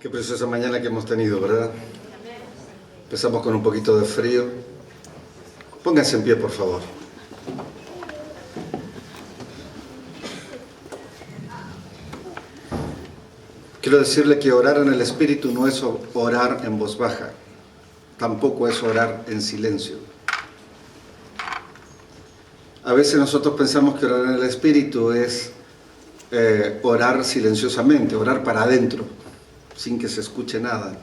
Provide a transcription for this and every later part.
Qué preciosa mañana que hemos tenido, ¿verdad? Empezamos con un poquito de frío. Pónganse en pie, por favor. Quiero decirle que orar en el Espíritu no es orar en voz baja. Tampoco es orar en silencio. A veces nosotros pensamos que orar en el Espíritu es orar silenciosamente, orar para adentro, sin que se escuche nada.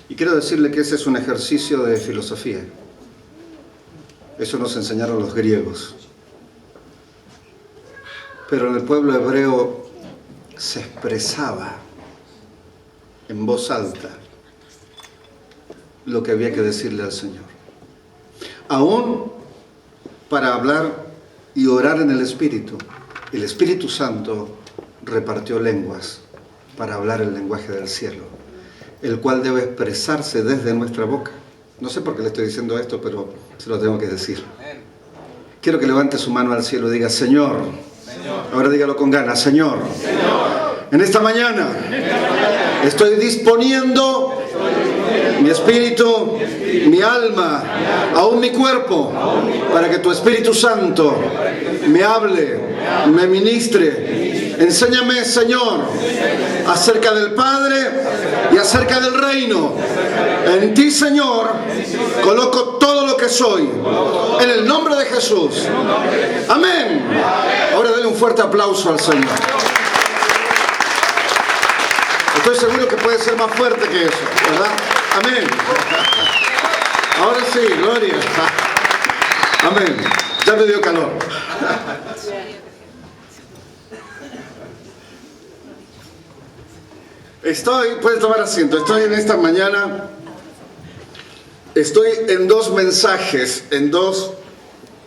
Y quiero decirle que ese es un ejercicio de filosofía. Eso nos enseñaron los griegos. Pero en el pueblo hebreo se expresaba en voz alta lo que había que decirle al Señor. Aún para hablar y orar en el Espíritu Santo repartió lenguas para hablar el lenguaje del cielo, el cual debe expresarse desde nuestra boca. No sé por qué le estoy diciendo esto, pero se lo tengo que decir. Quiero que levante su mano al cielo y diga: Señor. Ahora dígalo con ganas: Señor, en esta mañana estoy disponiendo mi espíritu, mi alma, aún mi cuerpo, para que tu Espíritu Santo me hable, me ministre. Enséñame, Señor, acerca del Padre y acerca del reino. En ti, Señor, coloco todo lo que soy, en el nombre de Jesús. Amén. Ahora denle un fuerte aplauso al Señor. Estoy seguro que puede ser más fuerte que eso, ¿verdad? Amén. Ahora sí, gloria. Amén. Ya me dio calor. Puedes tomar asiento. Estoy en esta mañana, estoy en dos mensajes, en dos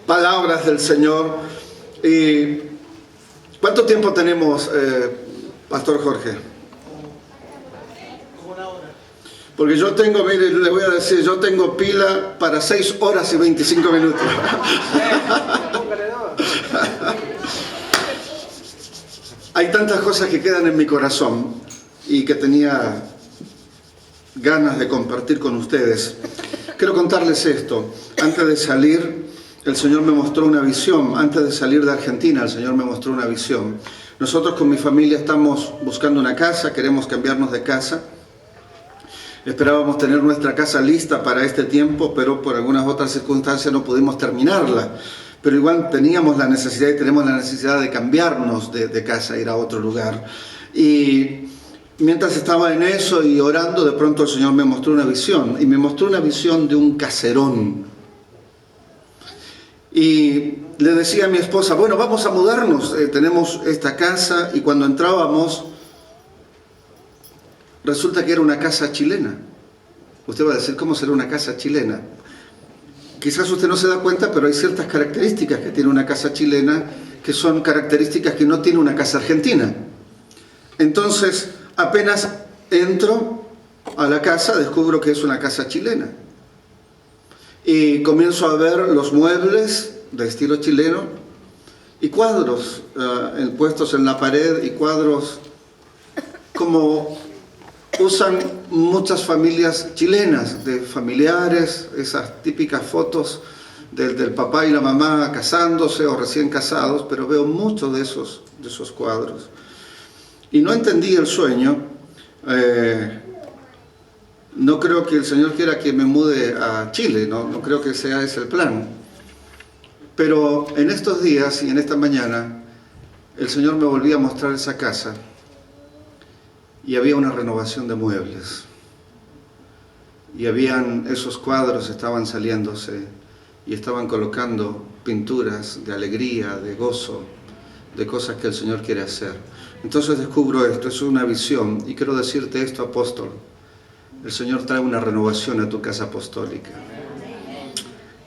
palabras del Señor. ¿Y cuánto tiempo tenemos, Pastor Jorge? Porque yo tengo, mire, le voy a decir, yo tengo pila para 6 horas y 25 minutos. Hay tantas cosas que quedan en mi corazón y que tenía ganas de compartir con ustedes. Quiero contarles esto. Antes de salir, el Señor me mostró una visión. Antes de salir de Argentina, el Señor me mostró una visión. Nosotros con mi familia estamos buscando una casa, queremos cambiarnos de casa. Esperábamos tener nuestra casa lista para este tiempo, pero por algunas otras circunstancias no pudimos terminarla. Pero igual teníamos la necesidad y tenemos la necesidad de cambiarnos de casa, ir a otro lugar. Y mientras estaba en eso y orando, de pronto el Señor me mostró una visión. Y me mostró una visión de un caserón. Y le decía a mi esposa: bueno, vamos a mudarnos, tenemos esta casa. Y cuando entrábamos, resulta que era una casa chilena. Usted va a decir: ¿cómo será una casa chilena? Quizás usted no se da cuenta, pero hay ciertas características que tiene una casa chilena que son características que no tiene una casa argentina. Entonces, apenas entro a la casa, descubro que es una casa chilena. Y comienzo a ver los muebles de estilo chileno y cuadros puestos en la pared, y cuadros como usan muchas familias chilenas, de familiares, esas típicas fotos del papá y la mamá casándose o recién casados, pero veo muchos de esos cuadros. Y no entendí el sueño. No creo que el Señor quiera que me mude a Chile, no creo que sea ese el plan. Pero en estos días y en esta mañana, el Señor me volvía a mostrar esa casa. Y había una renovación de muebles. Y esos cuadros estaban saliéndose y estaban colocando pinturas de alegría, de gozo, de cosas que el Señor quiere hacer. Entonces descubro esto, es una visión. Y quiero decirte esto, apóstol: el Señor trae una renovación a tu casa apostólica.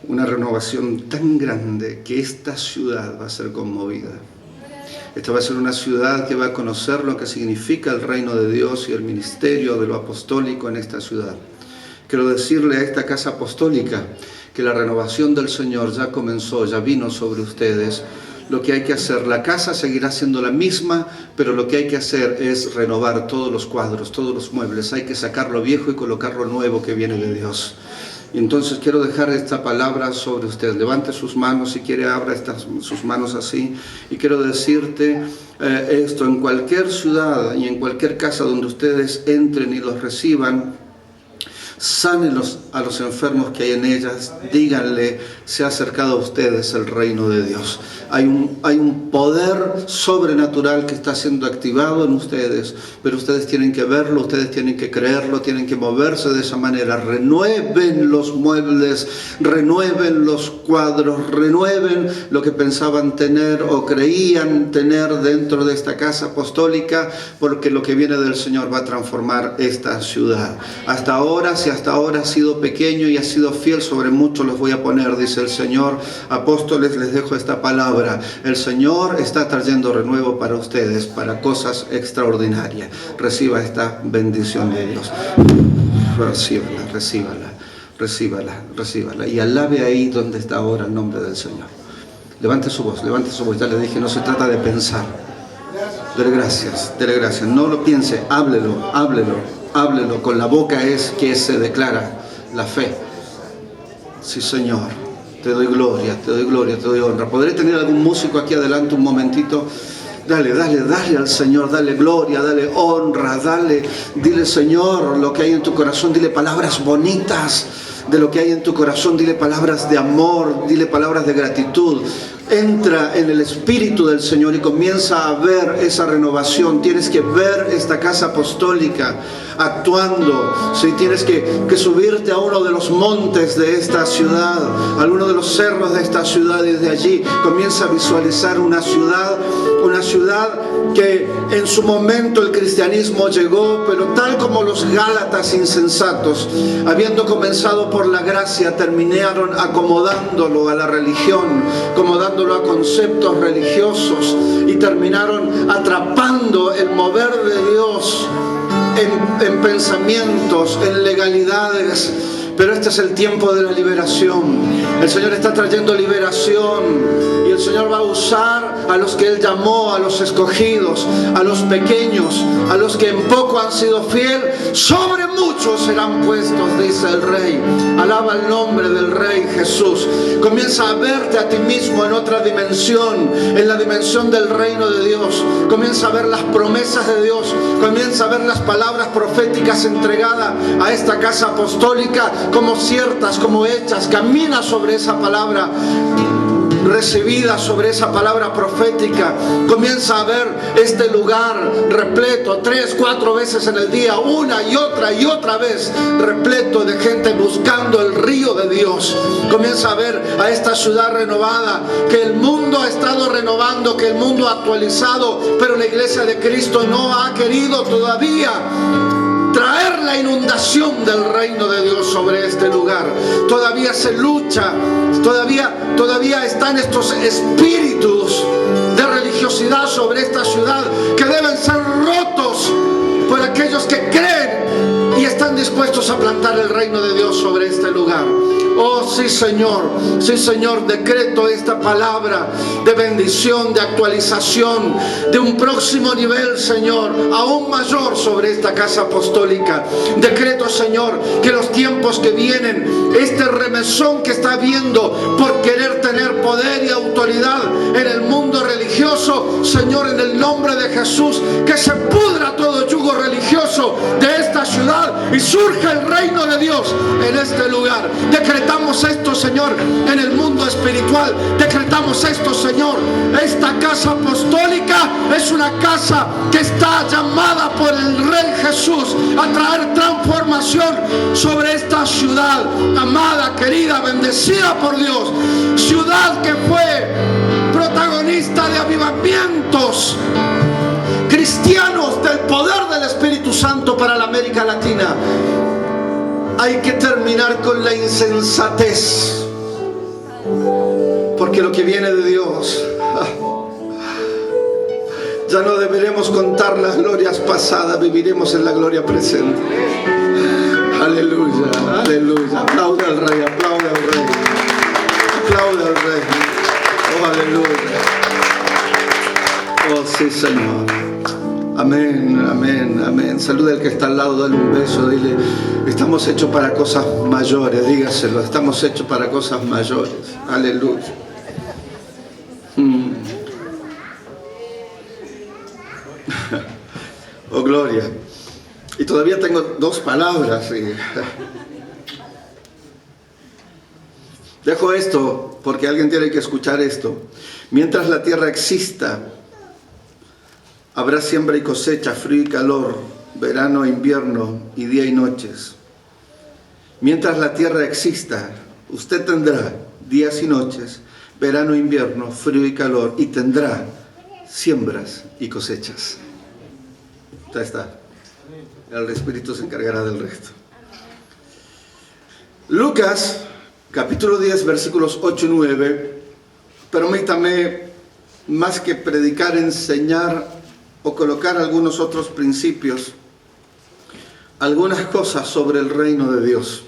Una renovación tan grande que esta ciudad va a ser conmovida. Esta va a ser una ciudad que va a conocer lo que significa el reino de Dios y el ministerio de lo apostólico en esta ciudad. Quiero decirle a esta casa apostólica que la renovación del Señor ya comenzó, ya vino sobre ustedes. lo que hay que hacer. La casa seguirá siendo la misma, pero lo que hay que hacer es renovar todos los cuadros, todos los muebles. Hay que sacar lo viejo y colocar lo nuevo que viene de Dios. Y entonces quiero dejar esta palabra sobre usted. Levante sus manos, si quiere abra sus manos así. Y quiero decirte esto: en cualquier ciudad y en cualquier casa donde ustedes entren y los reciban, sánelos a los enfermos que hay en ellas, díganle: se ha acercado a ustedes el reino de Dios. Hay un poder sobrenatural que está siendo activado en ustedes, pero ustedes tienen que verlo, ustedes tienen que creerlo, tienen que moverse de esa manera. Renueven los muebles, renueven los cuadros, renueven lo que pensaban tener o creían tener dentro de esta casa apostólica, porque lo que viene del Señor va a transformar esta ciudad. Hasta ahora, si hasta ahora ha sido pequeño y ha sido fiel, sobre mucho los voy a poner, dice el Señor. Apóstoles, les dejo esta palabra: el Señor está trayendo renuevo para ustedes, para cosas extraordinarias. Reciba esta bendición de Dios. Recíbala y alabe ahí donde está ahora el nombre del Señor. Levante su voz, ya le dije, no se trata de pensar. Dele gracias, no lo piense, háblelo, con la boca es que se declara la fe. Sí, Señor, te doy gloria, te doy honra. ¿Podré tener algún músico aquí adelante un momentito? Dale al Señor, dale gloria, dale honra, dile, Señor, lo que hay en tu corazón, dile palabras bonitas de lo que hay en tu corazón, dile palabras de amor, dile palabras de gratitud. Entra en el Espíritu del Señor y comienza a ver esa renovación. Tienes que ver esta casa apostólica actuando. ¿Sí? Tienes que subirte a uno de los montes de esta ciudad, a uno de los cerros de esta ciudad, y desde allí comienza a visualizar una ciudad que en su momento el cristianismo llegó, pero tal como los gálatas insensatos, habiendo comenzado por la gracia, terminaron acomodándolo a la religión, acomodándolo a conceptos religiosos, y terminaron atrapando el mover de Dios en pensamientos, en legalidades. Pero este es el tiempo de la liberación. El Señor está trayendo liberación, y el Señor va a usar a los que Él llamó, a los escogidos, a los pequeños, a los que en poco han sido fieles. Sobre muchos serán puestos, dice el Rey. Alaba el nombre del Rey Jesús. Comienza a verte a ti mismo en otra dimensión, en la dimensión del reino de Dios. Comienza a ver las promesas de Dios. Comienza a ver las palabras proféticas entregadas a esta casa apostólica como ciertas, como hechas. Camina sobre esa palabra recibida, sobre esa palabra profética. Comienza a ver este lugar repleto 3-4 veces en el día, una y otra vez, repleto de gente buscando el río de Dios. Comienza a ver a esta ciudad renovada, que el mundo ha estado renovando, que el mundo ha actualizado, pero la iglesia de Cristo no ha querido todavía traer la inundación del reino de Dios sobre este lugar. Todavía se lucha, todavía están estos espíritus de religiosidad sobre esta ciudad, que deben ser rotos por aquellos que creen y están dispuestos a plantar el reino de Dios sobre este lugar. Oh, sí, Señor, decreto esta palabra de bendición, de actualización, de un próximo nivel, Señor, aún mayor sobre esta casa apostólica. Decreto, Señor, que los tiempos que vienen, este remesón que está habiendo por querer tener poder y autoridad en el mundo religioso, Señor, en el nombre de Jesús, que se pudra todo yugo religioso de esta ciudad y surja el reino de Dios en este lugar. Decretamos esto, Señor, en el mundo espiritual. Decretamos esto, Señor. Esta casa apostólica es una casa que está llamada por el Rey Jesús a traer transformación sobre esta ciudad amada, querida, bendecida por Dios. Ciudad que fue protagonista de avivamientos cristianos del poder del Espíritu Santo para la América Latina. Hay que terminar con la insensatez, porque lo que viene de Dios, ya no deberemos contar las glorias pasadas, viviremos en la gloria presente. Aleluya, aleluya. Aplaude al Rey, aplaude al Rey, aplaude al Rey. Oh, aleluya. Oh, sí, Señor. Amén, amén, amén. Saluda al que está al lado, dale un beso, dile, estamos hechos para cosas mayores, dígaselo, estamos hechos para cosas mayores. Aleluya. Oh, gloria. Y todavía tengo 2 palabras. Dejo esto porque alguien tiene que escuchar esto. Mientras la tierra exista, habrá siembra y cosecha, frío y calor, verano e invierno, y día y noches. Mientras la tierra exista, usted tendrá días y noches, verano e invierno, frío y calor, y tendrá siembras y cosechas. Ya está. El Espíritu se encargará del resto. Lucas, capítulo 10, versículos 8 y 9. Permítame, más que predicar, enseñar o colocar algunos otros principios, algunas cosas sobre el reino de Dios.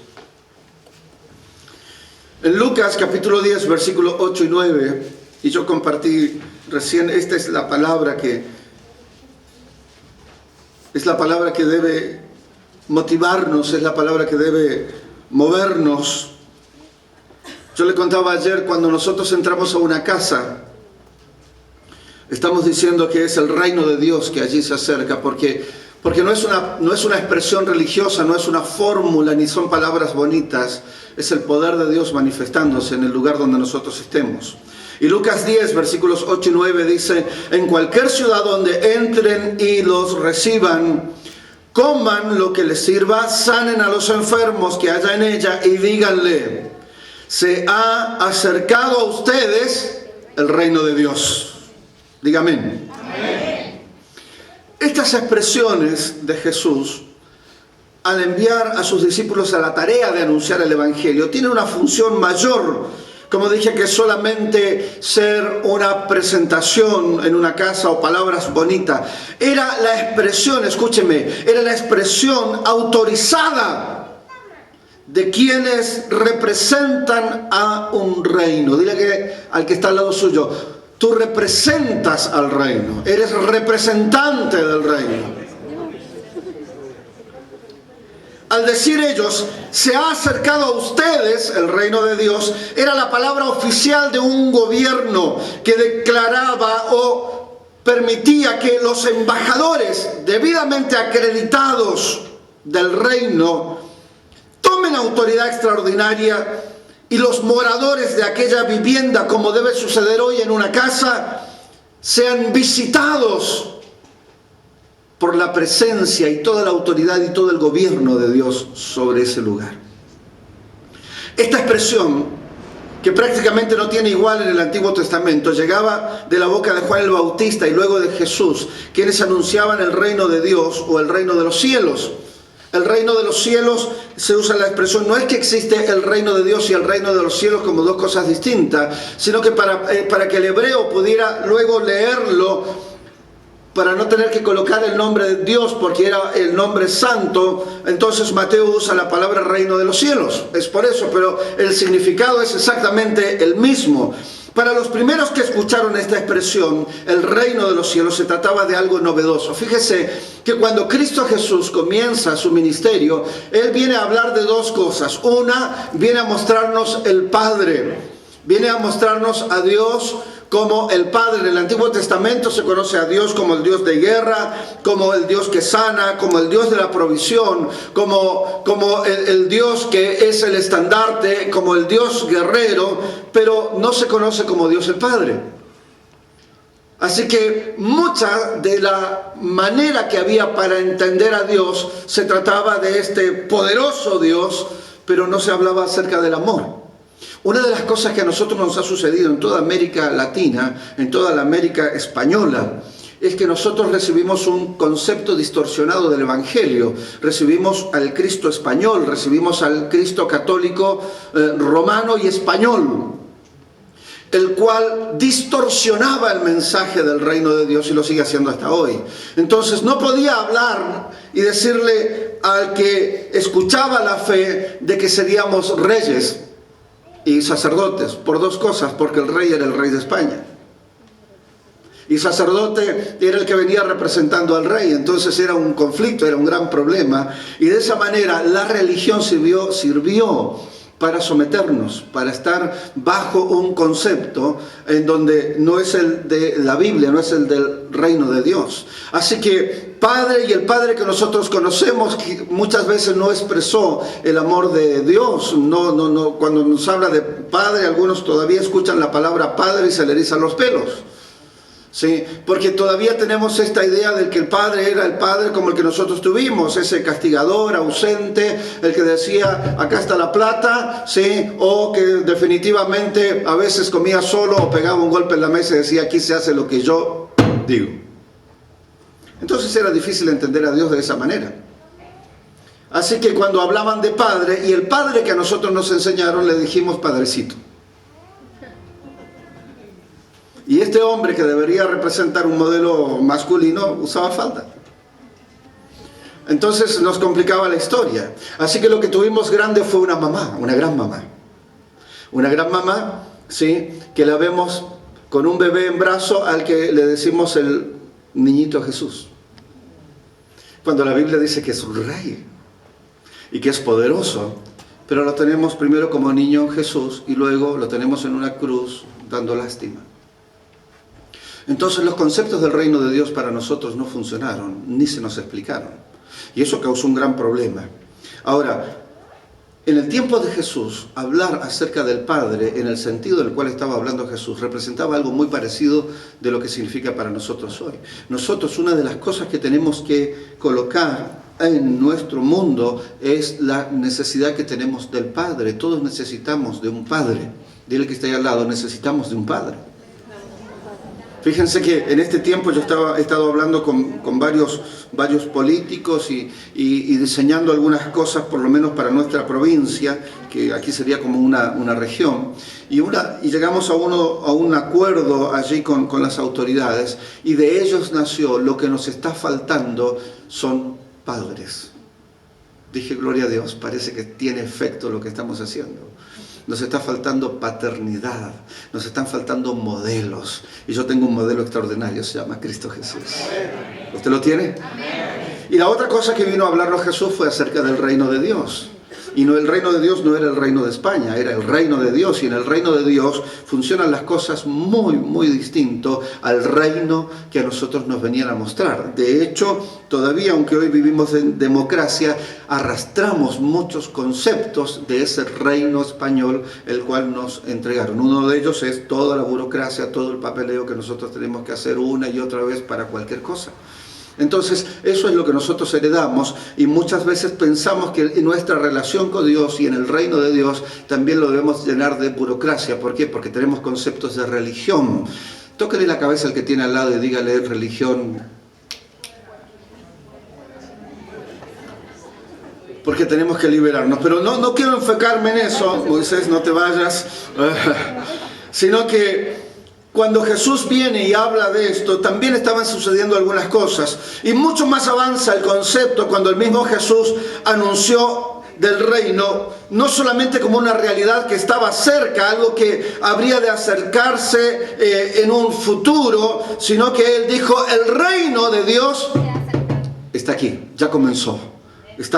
En Lucas capítulo 10, versículos 8 y 9, y yo compartí recién, esta es la palabra que debe motivarnos, es la palabra que debe movernos. Yo le contaba ayer, cuando nosotros entramos a una casa, estamos diciendo que es el reino de Dios que allí se acerca, porque no es una expresión religiosa, no es una fórmula, ni son palabras bonitas, es el poder de Dios manifestándose en el lugar donde nosotros estemos. Y Lucas 10, versículos 8 y 9 dice, en cualquier ciudad donde entren y los reciban, coman lo que les sirva, sanen a los enfermos que haya en ella y díganle, se ha acercado a ustedes el reino de Dios. Diga amén. Amén. Estas expresiones de Jesús, al enviar a sus discípulos a la tarea de anunciar el Evangelio, tienen una función mayor, como dije, que solamente ser una presentación en una casa o palabras bonitas. Era la expresión, escúcheme, era la expresión autorizada de quienes representan a un reino. Dile al que está al lado suyo, tú representas al reino, eres representante del reino. Al decir ellos, se ha acercado a ustedes el reino de Dios, era la palabra oficial de un gobierno que declaraba o permitía que los embajadores debidamente acreditados del reino tomen autoridad extraordinaria y los moradores de aquella vivienda, como debe suceder hoy en una casa, sean visitados por la presencia y toda la autoridad y todo el gobierno de Dios sobre ese lugar. Esta expresión, que prácticamente no tiene igual en el Antiguo Testamento, llegaba de la boca de Juan el Bautista y luego de Jesús, quienes anunciaban el reino de Dios o el reino de los cielos. El reino de los cielos, se usa la expresión, no es que existe el reino de Dios y el reino de los cielos como dos cosas distintas, sino que para que el hebreo pudiera luego leerlo, para no tener que colocar el nombre de Dios porque era el nombre santo, entonces Mateo usa la palabra reino de los cielos. Es por eso, pero el significado es exactamente el mismo. Para los primeros que escucharon esta expresión, el reino de los cielos, se trataba de algo novedoso. Fíjese que cuando Cristo Jesús comienza su ministerio, Él viene a hablar de dos cosas. Una, viene a mostrarnos el Padre, viene a mostrarnos a Dios como el Padre. En el Antiguo Testamento se conoce a Dios como el Dios de guerra, como el Dios que sana, como el Dios de la provisión, como el Dios que es el estandarte, como el Dios guerrero, pero no se conoce como Dios el Padre. Así que mucha de la manera que había para entender a Dios se trataba de este poderoso Dios, pero no se hablaba acerca del amor. Una de las cosas que a nosotros nos ha sucedido en toda América Latina, en toda la América española, es que nosotros recibimos un concepto distorsionado del Evangelio. Recibimos al Cristo español, recibimos al Cristo católico romano y español, el cual distorsionaba el mensaje del reino de Dios y lo sigue haciendo hasta hoy. Entonces no podía hablar y decirle al que escuchaba la fe de que seríamos reyes y sacerdotes, por dos cosas, porque el rey era el rey de España. Y sacerdote era el que venía representando al rey, entonces era un conflicto, era un gran problema. Y de esa manera la religión sirvió para someternos, para estar bajo un concepto en donde no es el de la Biblia, no es el del reino de Dios. Así que Padre, y el Padre que nosotros conocemos muchas veces no expresó el amor de Dios. No, cuando nos habla de Padre, algunos todavía escuchan la palabra Padre y se le erizan los pelos. Sí, porque todavía tenemos esta idea de que el Padre era el Padre como el que nosotros tuvimos, ese castigador, ausente, el que decía, acá está la plata, ¿sí? O que definitivamente a veces comía solo o pegaba un golpe en la mesa y decía, aquí se hace lo que yo digo. Entonces era difícil entender a Dios de esa manera. Así que cuando hablaban de Padre, y el Padre que a nosotros nos enseñaron, le dijimos Padrecito. Y este hombre que debería representar un modelo masculino usaba falda. Entonces nos complicaba la historia. Así que lo que tuvimos grande fue una mamá, una gran mamá. Una gran mamá, ¿sí? Que la vemos con un bebé en brazo al que le decimos el niñito Jesús. Cuando la Biblia dice que es un rey y que es poderoso, pero lo tenemos primero como niño Jesús y luego lo tenemos en una cruz dando lástima. Entonces los conceptos del reino de Dios para nosotros no funcionaron, ni se nos explicaron. Y eso causó un gran problema. Ahora, en el tiempo de Jesús, hablar acerca del Padre, en el sentido del cual estaba hablando Jesús, representaba algo muy parecido de lo que significa para nosotros hoy. Nosotros, una de las cosas que tenemos que colocar en nuestro mundo es la necesidad que tenemos del Padre. Todos necesitamos de un Padre. Dile que está ahí al lado, necesitamos de un Padre. Fíjense que en este tiempo yo he estado hablando con varios políticos y diseñando algunas cosas, por lo menos para nuestra provincia, que aquí sería como una región, y llegamos a un acuerdo allí con las autoridades, y de ellos nació: lo que nos está faltando son padres. Dije, gloria a Dios, parece que tiene efecto lo que estamos haciendo. Nos está faltando paternidad, nos están faltando modelos. Y yo tengo un modelo extraordinario, se llama Cristo Jesús. ¿Usted lo tiene? Y la otra cosa que vino a hablarnos Jesús fue acerca del reino de Dios. Y el reino de Dios no era el reino de España, era el reino de Dios. Y en el reino de Dios funcionan las cosas muy, muy distinto al reino que a nosotros nos venían a mostrar. De hecho, todavía, aunque hoy vivimos en democracia, arrastramos muchos conceptos de ese reino español, el cual nos entregaron. Uno de ellos es toda la burocracia, todo el papeleo que nosotros tenemos que hacer una y otra vez para cualquier cosa. Entonces, eso es lo que nosotros heredamos, y muchas veces pensamos que en nuestra relación con Dios y en el reino de Dios también lo debemos llenar de burocracia. ¿Por qué? Porque tenemos conceptos de religión. Tóquele la cabeza al que tiene al lado y dígale: religión. Porque tenemos que liberarnos. Pero no quiero enfocarme en eso, Moisés, no te vayas, sino que cuando Jesús viene y habla de esto, también estaban sucediendo algunas cosas. Y mucho más avanza el concepto cuando el mismo Jesús anunció del reino, no solamente como una realidad que estaba cerca, algo que habría de acercarse en un futuro, sino que Él dijo: el reino de Dios está aquí, ya comenzó,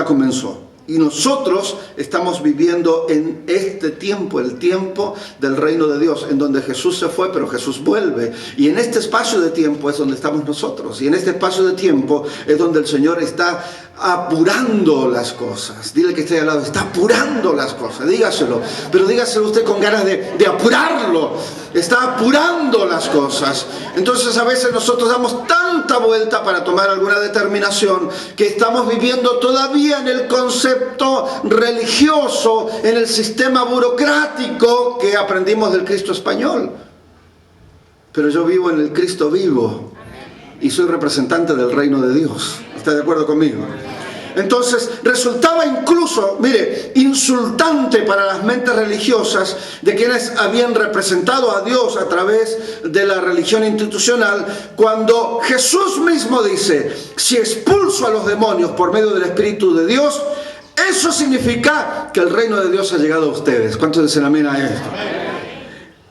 comenzó. Y nosotros estamos viviendo en este tiempo, el tiempo del reino de Dios, en donde Jesús se fue, pero Jesús vuelve. Y en este espacio de tiempo es donde estamos nosotros. Y en este espacio de tiempo es donde el Señor está apurando las cosas. Dile que esté al lado: está apurando las cosas. Dígaselo. Pero dígaselo usted con ganas de apurarlo. Está apurando las cosas. Entonces a veces nosotros damos tanta vuelta para tomar alguna determinación que estamos viviendo todavía en el concepto religioso, en el sistema burocrático que aprendimos del Cristo español. Pero yo vivo en el Cristo vivo y soy representante del reino de Dios. ¿Está de acuerdo conmigo? Entonces resultaba incluso, mire, insultante para las mentes religiosas de quienes habían representado a Dios a través de la religión institucional, cuando Jesús mismo dice: si expulso a los demonios por medio del Espíritu de Dios, eso significa que el reino de Dios ha llegado a ustedes. ¿Cuántos dicen amén a esto?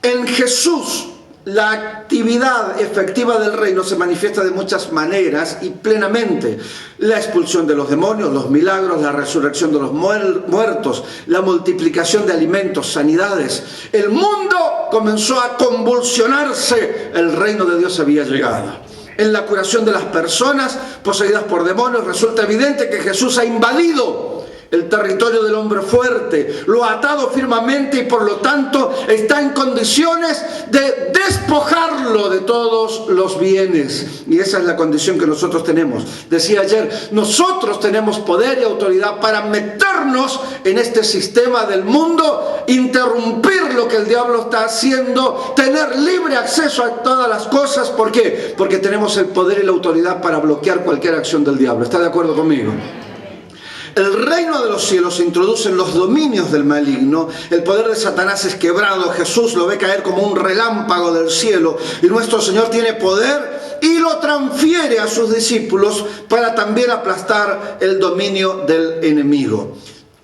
En Jesús la actividad efectiva del reino se manifiesta de muchas maneras y plenamente. La expulsión de los demonios, los milagros, la resurrección de los muertos, la multiplicación de alimentos, sanidades. El mundo comenzó a convulsionarse. El reino de Dios había llegado. En la curación de las personas poseídas por demonios resulta evidente que Jesús ha invadido el territorio del hombre fuerte, lo ha atado firmemente y por lo tanto está en condiciones de despojarlo de todos los bienes. Y esa es la condición que nosotros tenemos. Decía ayer, nosotros tenemos poder y autoridad para meternos en este sistema del mundo, interrumpir lo que el diablo está haciendo, tener libre acceso a todas las cosas. ¿Por qué? Porque tenemos el poder y la autoridad para bloquear cualquier acción del diablo. ¿Está de acuerdo conmigo? El reino de los cielos se introduce en los dominios del maligno. El poder de Satanás es quebrado. Jesús lo ve caer como un relámpago del cielo. Y nuestro Señor tiene poder y lo transfiere a sus discípulos para también aplastar el dominio del enemigo.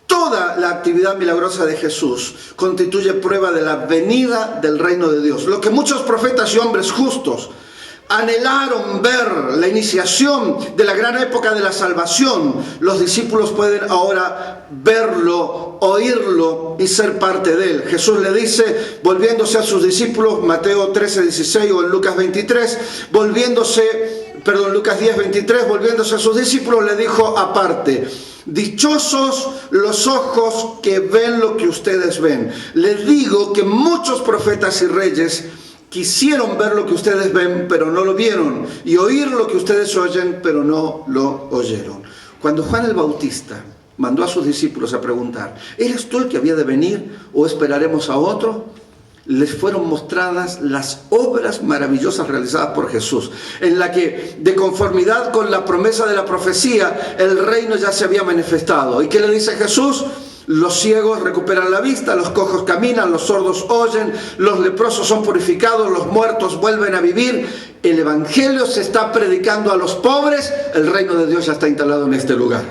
Toda la actividad milagrosa de Jesús constituye prueba de la venida del reino de Dios. Lo que muchos profetas y hombres justos anhelaron ver, la iniciación de la gran época de la salvación, los discípulos pueden ahora verlo, oírlo y ser parte de él. Jesús le dice, volviéndose a sus discípulos, Mateo 13:16 o en Lucas 23, Lucas 10:23, volviéndose a sus discípulos, le dijo aparte: dichosos los ojos que ven lo que ustedes ven. Les digo que muchos profetas y reyes quisieron ver lo que ustedes ven, pero no lo vieron, y oír lo que ustedes oyen, pero no lo oyeron. Cuando Juan el Bautista mandó a sus discípulos a preguntar, ¿eres tú el que había de venir o esperaremos a otro?, les fueron mostradas las obras maravillosas realizadas por Jesús, en la que, de conformidad con la promesa de la profecía, el reino ya se había manifestado. ¿Y qué le dice Jesús? Los ciegos recuperan la vista, los cojos caminan, los sordos oyen, los leprosos son purificados, los muertos vuelven a vivir. El evangelio se está predicando a los pobres, el reino de Dios ya está instalado en este lugar.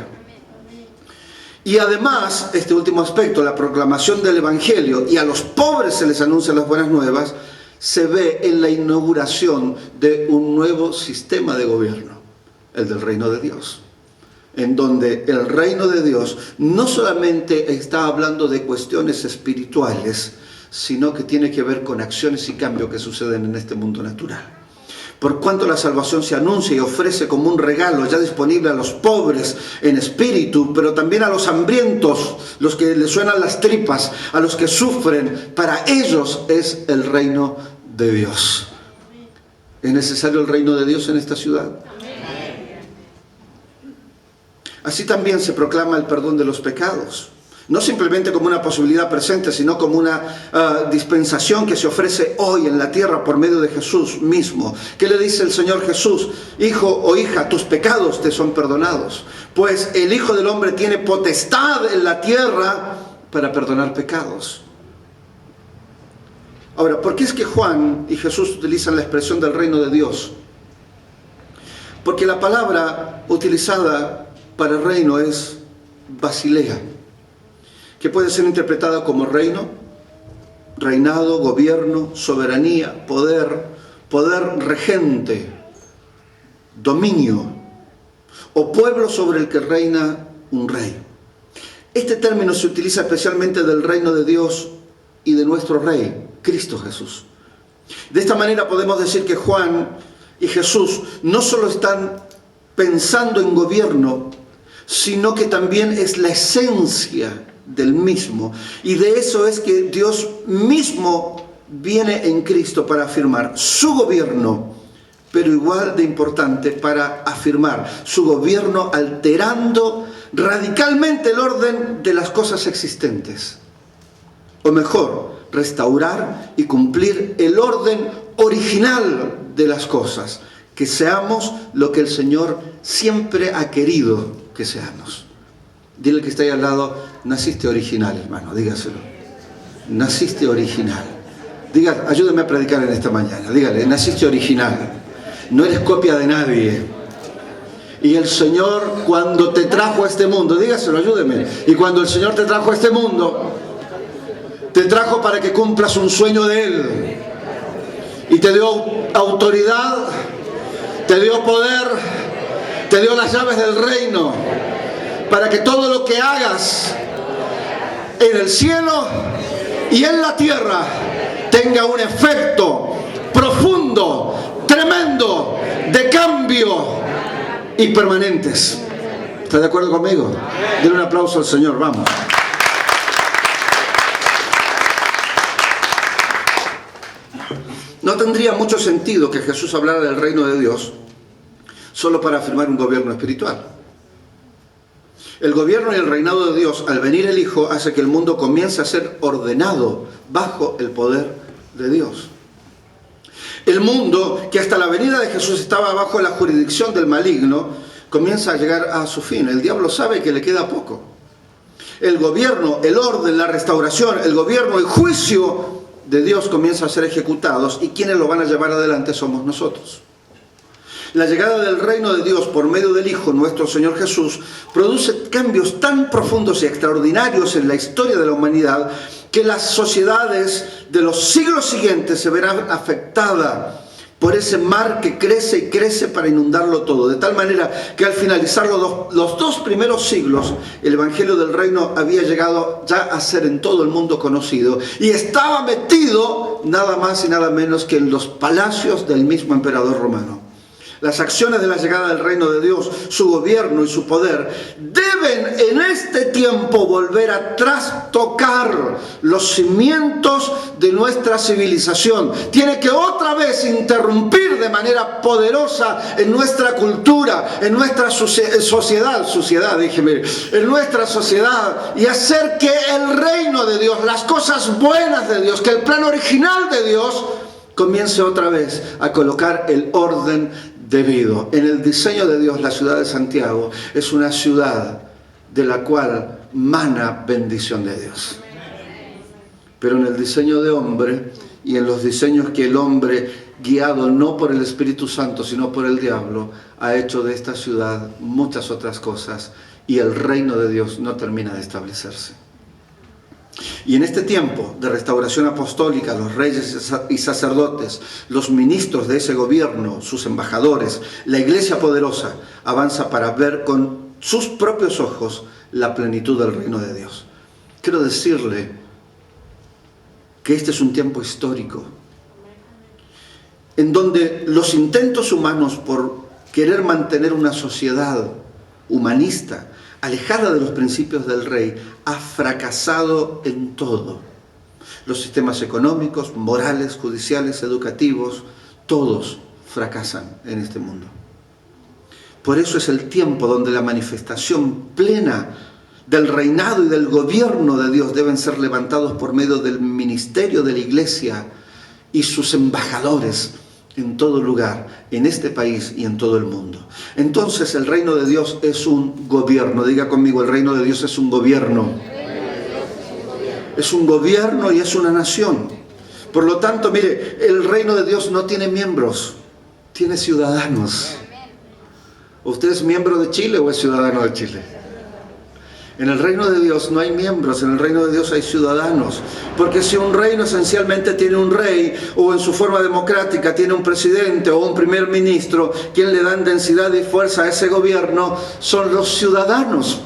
Y además, este último aspecto, la proclamación del evangelio, y a los pobres se les anuncian las buenas nuevas, se ve en la inauguración de un nuevo sistema de gobierno, el del reino de Dios, en donde el reino de Dios no solamente está hablando de cuestiones espirituales, sino que tiene que ver con acciones y cambios que suceden en este mundo natural. Por cuanto la salvación se anuncia y ofrece como un regalo ya disponible a los pobres en espíritu, pero también a los hambrientos, los que les suenan las tripas, a los que sufren, para ellos es el reino de Dios. ¿Es necesario el reino de Dios en esta ciudad? Así también se proclama el perdón de los pecados. No simplemente como una posibilidad presente, sino como una dispensación que se ofrece hoy en la tierra por medio de Jesús mismo. ¿Qué le dice el Señor Jesús? Hijo o hija, tus pecados te son perdonados. Pues el Hijo del Hombre tiene potestad en la tierra para perdonar pecados. Ahora, ¿por qué es que Juan y Jesús utilizan la expresión del reino de Dios? Porque la palabra utilizada para el reino es basilea, que puede ser interpretada como reino, reinado, gobierno, soberanía, poder regente, dominio, o pueblo sobre el que reina un rey. Este término se utiliza especialmente del reino de Dios y de nuestro rey, Cristo Jesús. De esta manera podemos decir que Juan y Jesús no solo están pensando en gobierno, sino que también es la esencia del mismo. Y de eso es que Dios mismo viene en Cristo para afirmar su gobierno, pero igual de importante, para afirmar su gobierno alterando radicalmente el orden de las cosas existentes. O mejor, restaurar y cumplir el orden original de las cosas, que seamos lo que el Señor siempre ha querido que seamos. Dile que está ahí al lado, naciste original, hermano, dígaselo. Naciste original. Diga, ayúdame a predicar en esta mañana, dígale, naciste original. No eres copia de nadie. Y el Señor, cuando te trajo a este mundo, dígaselo, ayúdeme. Y cuando el Señor te trajo a este mundo, te trajo para que cumplas un sueño de Él. y te dio autoridad, te dio poder, te dio las llaves del reino, para que todo lo que hagas en el cielo y en la tierra tenga un efecto profundo, tremendo, de cambio y permanentes. ¿Estás de acuerdo conmigo? Denle un aplauso al Señor, vamos. No tendría mucho sentido que Jesús hablara del reino de Dios solo para afirmar un gobierno espiritual. El gobierno y el reinado de Dios, al venir el Hijo, hace que el mundo comience a ser ordenado bajo el poder de Dios. El mundo, que hasta la venida de Jesús estaba bajo la jurisdicción del maligno, comienza a llegar a su fin. El diablo sabe que le queda poco. El gobierno, el orden, la restauración, el gobierno, el juicio de Dios comienza a ser ejecutados, y quienes lo van a llevar adelante somos nosotros. La llegada del reino de Dios por medio del Hijo, nuestro Señor Jesús, produce cambios tan profundos y extraordinarios en la historia de la humanidad que las sociedades de los siglos siguientes se verán afectadas por ese mar que crece y crece para inundarlo todo. De tal manera que al finalizar los dos primeros siglos, el Evangelio del Reino había llegado ya a ser en todo el mundo conocido, y estaba metido nada más y nada menos que en los palacios del mismo emperador romano. Las acciones de la llegada del reino de Dios, su gobierno y su poder, deben en este tiempo volver a trastocar los cimientos de nuestra civilización. Tiene que otra vez interrumpir de manera poderosa en nuestra cultura, en nuestra en nuestra sociedad, y hacer que el reino de Dios, las cosas buenas de Dios, que el plan original de Dios comience otra vez a colocar el orden debido. En el diseño de Dios, la ciudad de Santiago es una ciudad de la cual mana bendición de Dios. Pero en el diseño de hombre y en los diseños que el hombre, guiado no por el Espíritu Santo sino por el diablo, ha hecho de esta ciudad muchas otras cosas, y el reino de Dios no termina de establecerse. Y en este tiempo de restauración apostólica, los reyes y sacerdotes, los ministros de ese gobierno, sus embajadores, la iglesia poderosa, avanza para ver con sus propios ojos la plenitud del reino de Dios. Quiero decirle que este es un tiempo histórico, en donde los intentos humanos por querer mantener una sociedad humanista, alejada de los principios del rey, ha fracasado en todo. Los sistemas económicos, morales, judiciales, educativos, todos fracasan en este mundo. Por eso es el tiempo donde la manifestación plena del reinado y del gobierno de Dios deben ser levantados por medio del ministerio de la iglesia y sus embajadores en todo lugar, en este país y en todo el mundo. Entonces el reino de Dios es un gobierno. Diga conmigo, el reino de Dios es un gobierno. Es un gobierno y es una nación. Por lo tanto, mire, el reino de Dios no tiene miembros, tiene ciudadanos. ¿Usted es miembro de Chile o es ciudadano de Chile? En el reino de Dios no hay miembros, en el reino de Dios hay ciudadanos. Porque si un reino esencialmente tiene un rey, o en su forma democrática tiene un presidente o un primer ministro, quien le dan densidad y fuerza a ese gobierno son los ciudadanos.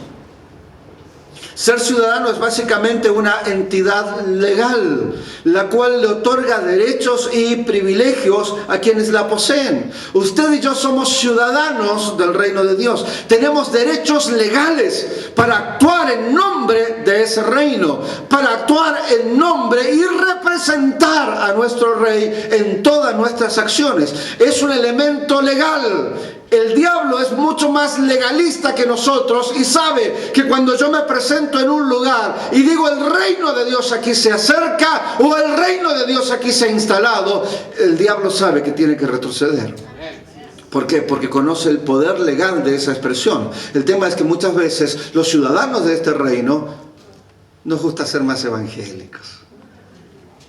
Ser ciudadano es básicamente una entidad legal, la cual le otorga derechos y privilegios a quienes la poseen. Usted y yo somos ciudadanos del reino de Dios. Tenemos derechos legales para actuar en nombre de ese reino, para actuar en nombre y representar a nuestro rey en todas nuestras acciones. Es un elemento legal. El diablo es mucho más legalista que nosotros y sabe que cuando yo me presento en un lugar y digo el reino de Dios aquí se acerca o el reino de Dios aquí se ha instalado, el diablo sabe que tiene que retroceder. ¿Por qué? Porque conoce el poder legal de esa expresión. El tema es que muchas veces los ciudadanos de este reino nos gusta ser más evangélicos,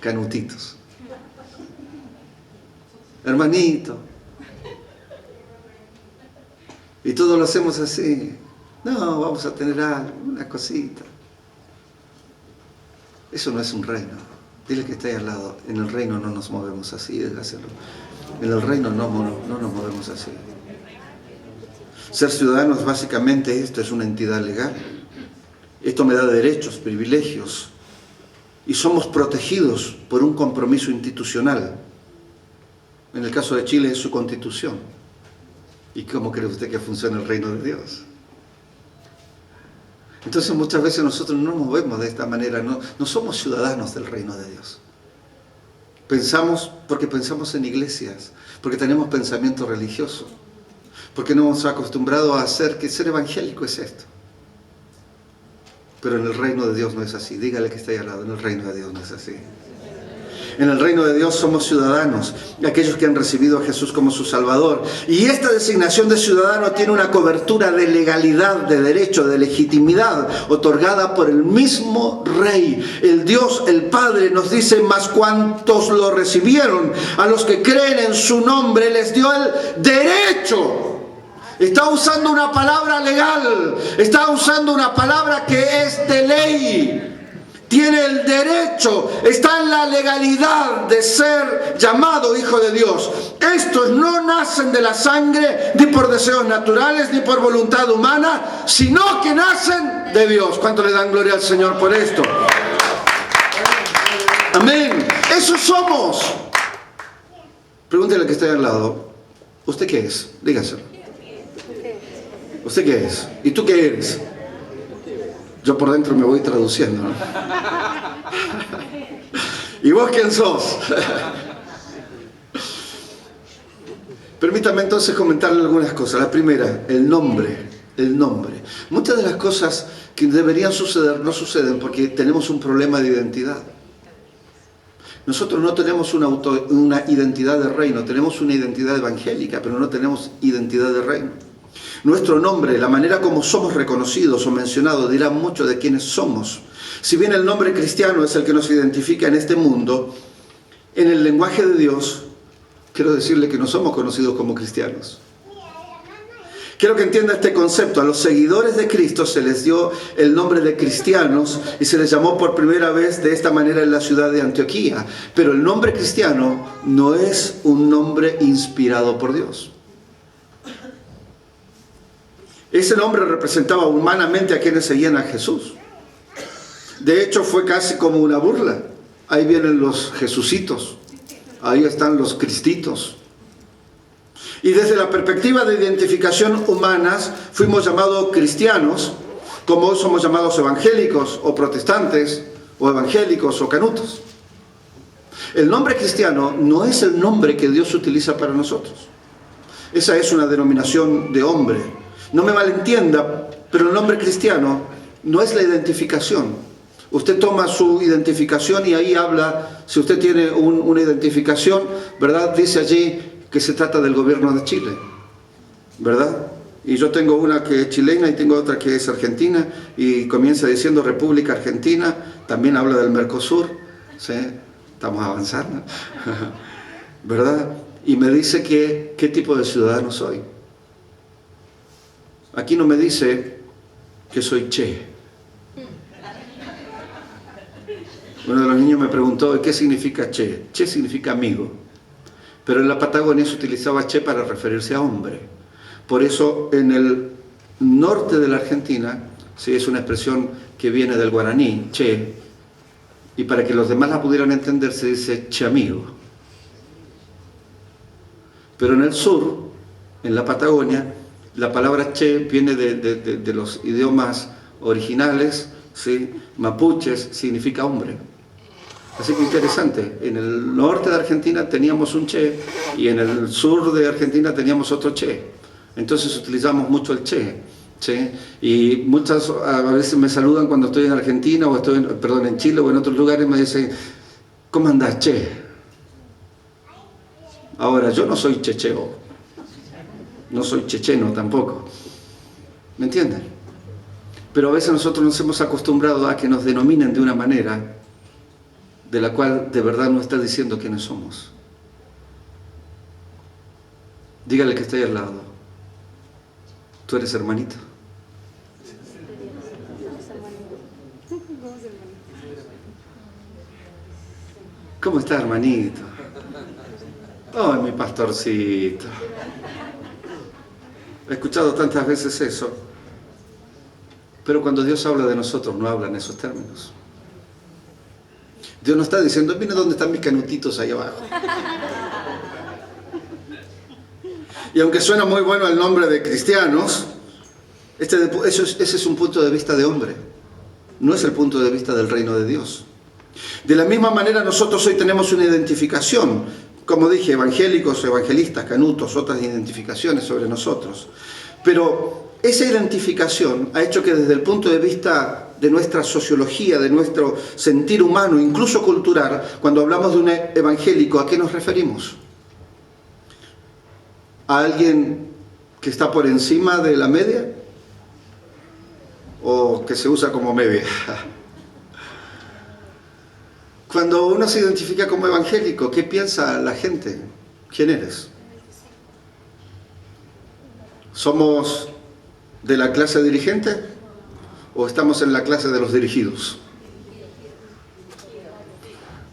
canutitos. Hermanito. Y todos lo hacemos así. No, vamos a tener algo, una cosita. Eso no es un reino. Dile que está ahí al lado. En el reino no nos movemos así, déjaselo. En el reino no nos movemos así. Ser ciudadanos básicamente esto es una entidad legal. Esto me da derechos, privilegios. Y somos protegidos por un compromiso institucional. En el caso de Chile es su constitución. ¿Y cómo cree usted que funciona el reino de Dios? Entonces muchas veces nosotros no nos movemos de esta manera, no somos ciudadanos del reino de Dios. Porque pensamos en iglesias, porque tenemos pensamiento religioso, porque no hemos acostumbrado a hacer que ser evangélico es esto. Pero en el reino de Dios no es así. Dígale que está ahí al lado, en el reino de Dios no es así. En el reino de Dios somos ciudadanos, aquellos que han recibido a Jesús como su Salvador. Y esta designación de ciudadano tiene una cobertura de legalidad, de derecho, de legitimidad, otorgada por el mismo Rey. El Dios, el Padre, nos dice: mas cuantos lo recibieron, a los que creen en su nombre, les dio el derecho. Está usando una palabra legal, está usando una palabra que es de ley. Tiene el derecho, está en la legalidad de ser llamado hijo de Dios. Estos no nacen de la sangre, ni por deseos naturales, ni por voluntad humana, sino que nacen de Dios. ¿Cuánto le dan gloria al Señor por esto? Amén. Eso somos. Pregúntele al que está al lado: ¿usted qué es? Dígaselo. ¿Usted qué es? ¿Y tú qué eres? Yo por dentro me voy traduciendo, ¿no? ¿Y vos quién sos? Permítame entonces comentarle algunas cosas. La primera, el nombre. Muchas de las cosas que deberían suceder no suceden porque tenemos un problema de identidad. Nosotros no tenemos una identidad de reino, tenemos una identidad evangélica, pero no tenemos identidad de reino. Nuestro nombre, la manera como somos reconocidos o mencionados, dirá mucho de quiénes somos. Si bien el nombre cristiano es el que nos identifica en este mundo, en el lenguaje de Dios, quiero decirle que no somos conocidos como cristianos. Quiero que entienda este concepto. A los seguidores de Cristo se les dio el nombre de cristianos y se les llamó por primera vez de esta manera en la ciudad de Antioquía. Pero el nombre cristiano no es un nombre inspirado por Dios. Ese nombre representaba humanamente a quienes seguían a Jesús. De hecho, fue casi como una burla. Ahí vienen los Jesucitos, ahí están los Cristitos. Y desde la perspectiva de identificación humanas, fuimos llamados cristianos, como hoy somos llamados evangélicos, o protestantes, o evangélicos, o canutos. El nombre cristiano no es el nombre que Dios utiliza para nosotros. Esa es una denominación de hombre. No me malentienda, pero el nombre cristiano no es la identificación. Usted toma su identificación y ahí habla, si usted tiene una identificación, ¿verdad? Dice allí que se trata del gobierno de Chile, ¿verdad? Y yo tengo una que es chilena y tengo otra que es argentina y comienza diciendo República Argentina, también habla del Mercosur, ¿sí? Estamos avanzando, ¿verdad? Y me dice qué tipo de ciudadano soy. Aquí no me dice que soy Che. Uno de los niños me preguntó, ¿qué significa Che? Che significa amigo. Pero en la Patagonia se utilizaba Che para referirse a hombre. Por eso en el norte de la Argentina, sí, es una expresión que viene del guaraní, Che, y para que los demás la pudieran entender se dice Che amigo. Pero en el sur, en la Patagonia, la palabra Che viene de los idiomas originales, ¿sí? Mapuches, significa hombre. Así que interesante, en el norte de Argentina teníamos un Che y en el sur de Argentina teníamos otro Che. Entonces utilizamos mucho el Che, ¿sí? Y a veces me saludan cuando estoy en Argentina o estoy en Chile o en otros lugares, me dicen, ¿cómo andás, Che? Ahora, yo no soy checheo. No soy checheno tampoco. ¿Me entienden? Pero a veces nosotros nos hemos acostumbrado a que nos denominen de una manera de la cual de verdad no está diciendo quiénes somos. Dígale que está ahí al lado. ¿Tú eres hermanito? ¿Cómo está, hermanito? ¡Ay, mi pastorcito! He escuchado tantas veces eso, pero cuando Dios habla de nosotros no habla en esos términos. Dios no está diciendo, mira dónde están mis canutitos ahí abajo. Y aunque suena muy bueno el nombre de cristianos, ese es un punto de vista de hombre, no es el punto de vista del reino de Dios. De la misma manera nosotros hoy tenemos una identificación, como dije, evangélicos, evangelistas, canutos, otras identificaciones sobre nosotros. Pero esa identificación ha hecho que desde el punto de vista de nuestra sociología, de nuestro sentir humano, incluso cultural, cuando hablamos de un evangélico, ¿a qué nos referimos? ¿A alguien que está por encima de la media? ¿O que se usa como media? Cuando uno se identifica como evangélico, ¿qué piensa la gente? ¿Quién eres? ¿Somos de la clase dirigente o estamos en la clase de los dirigidos?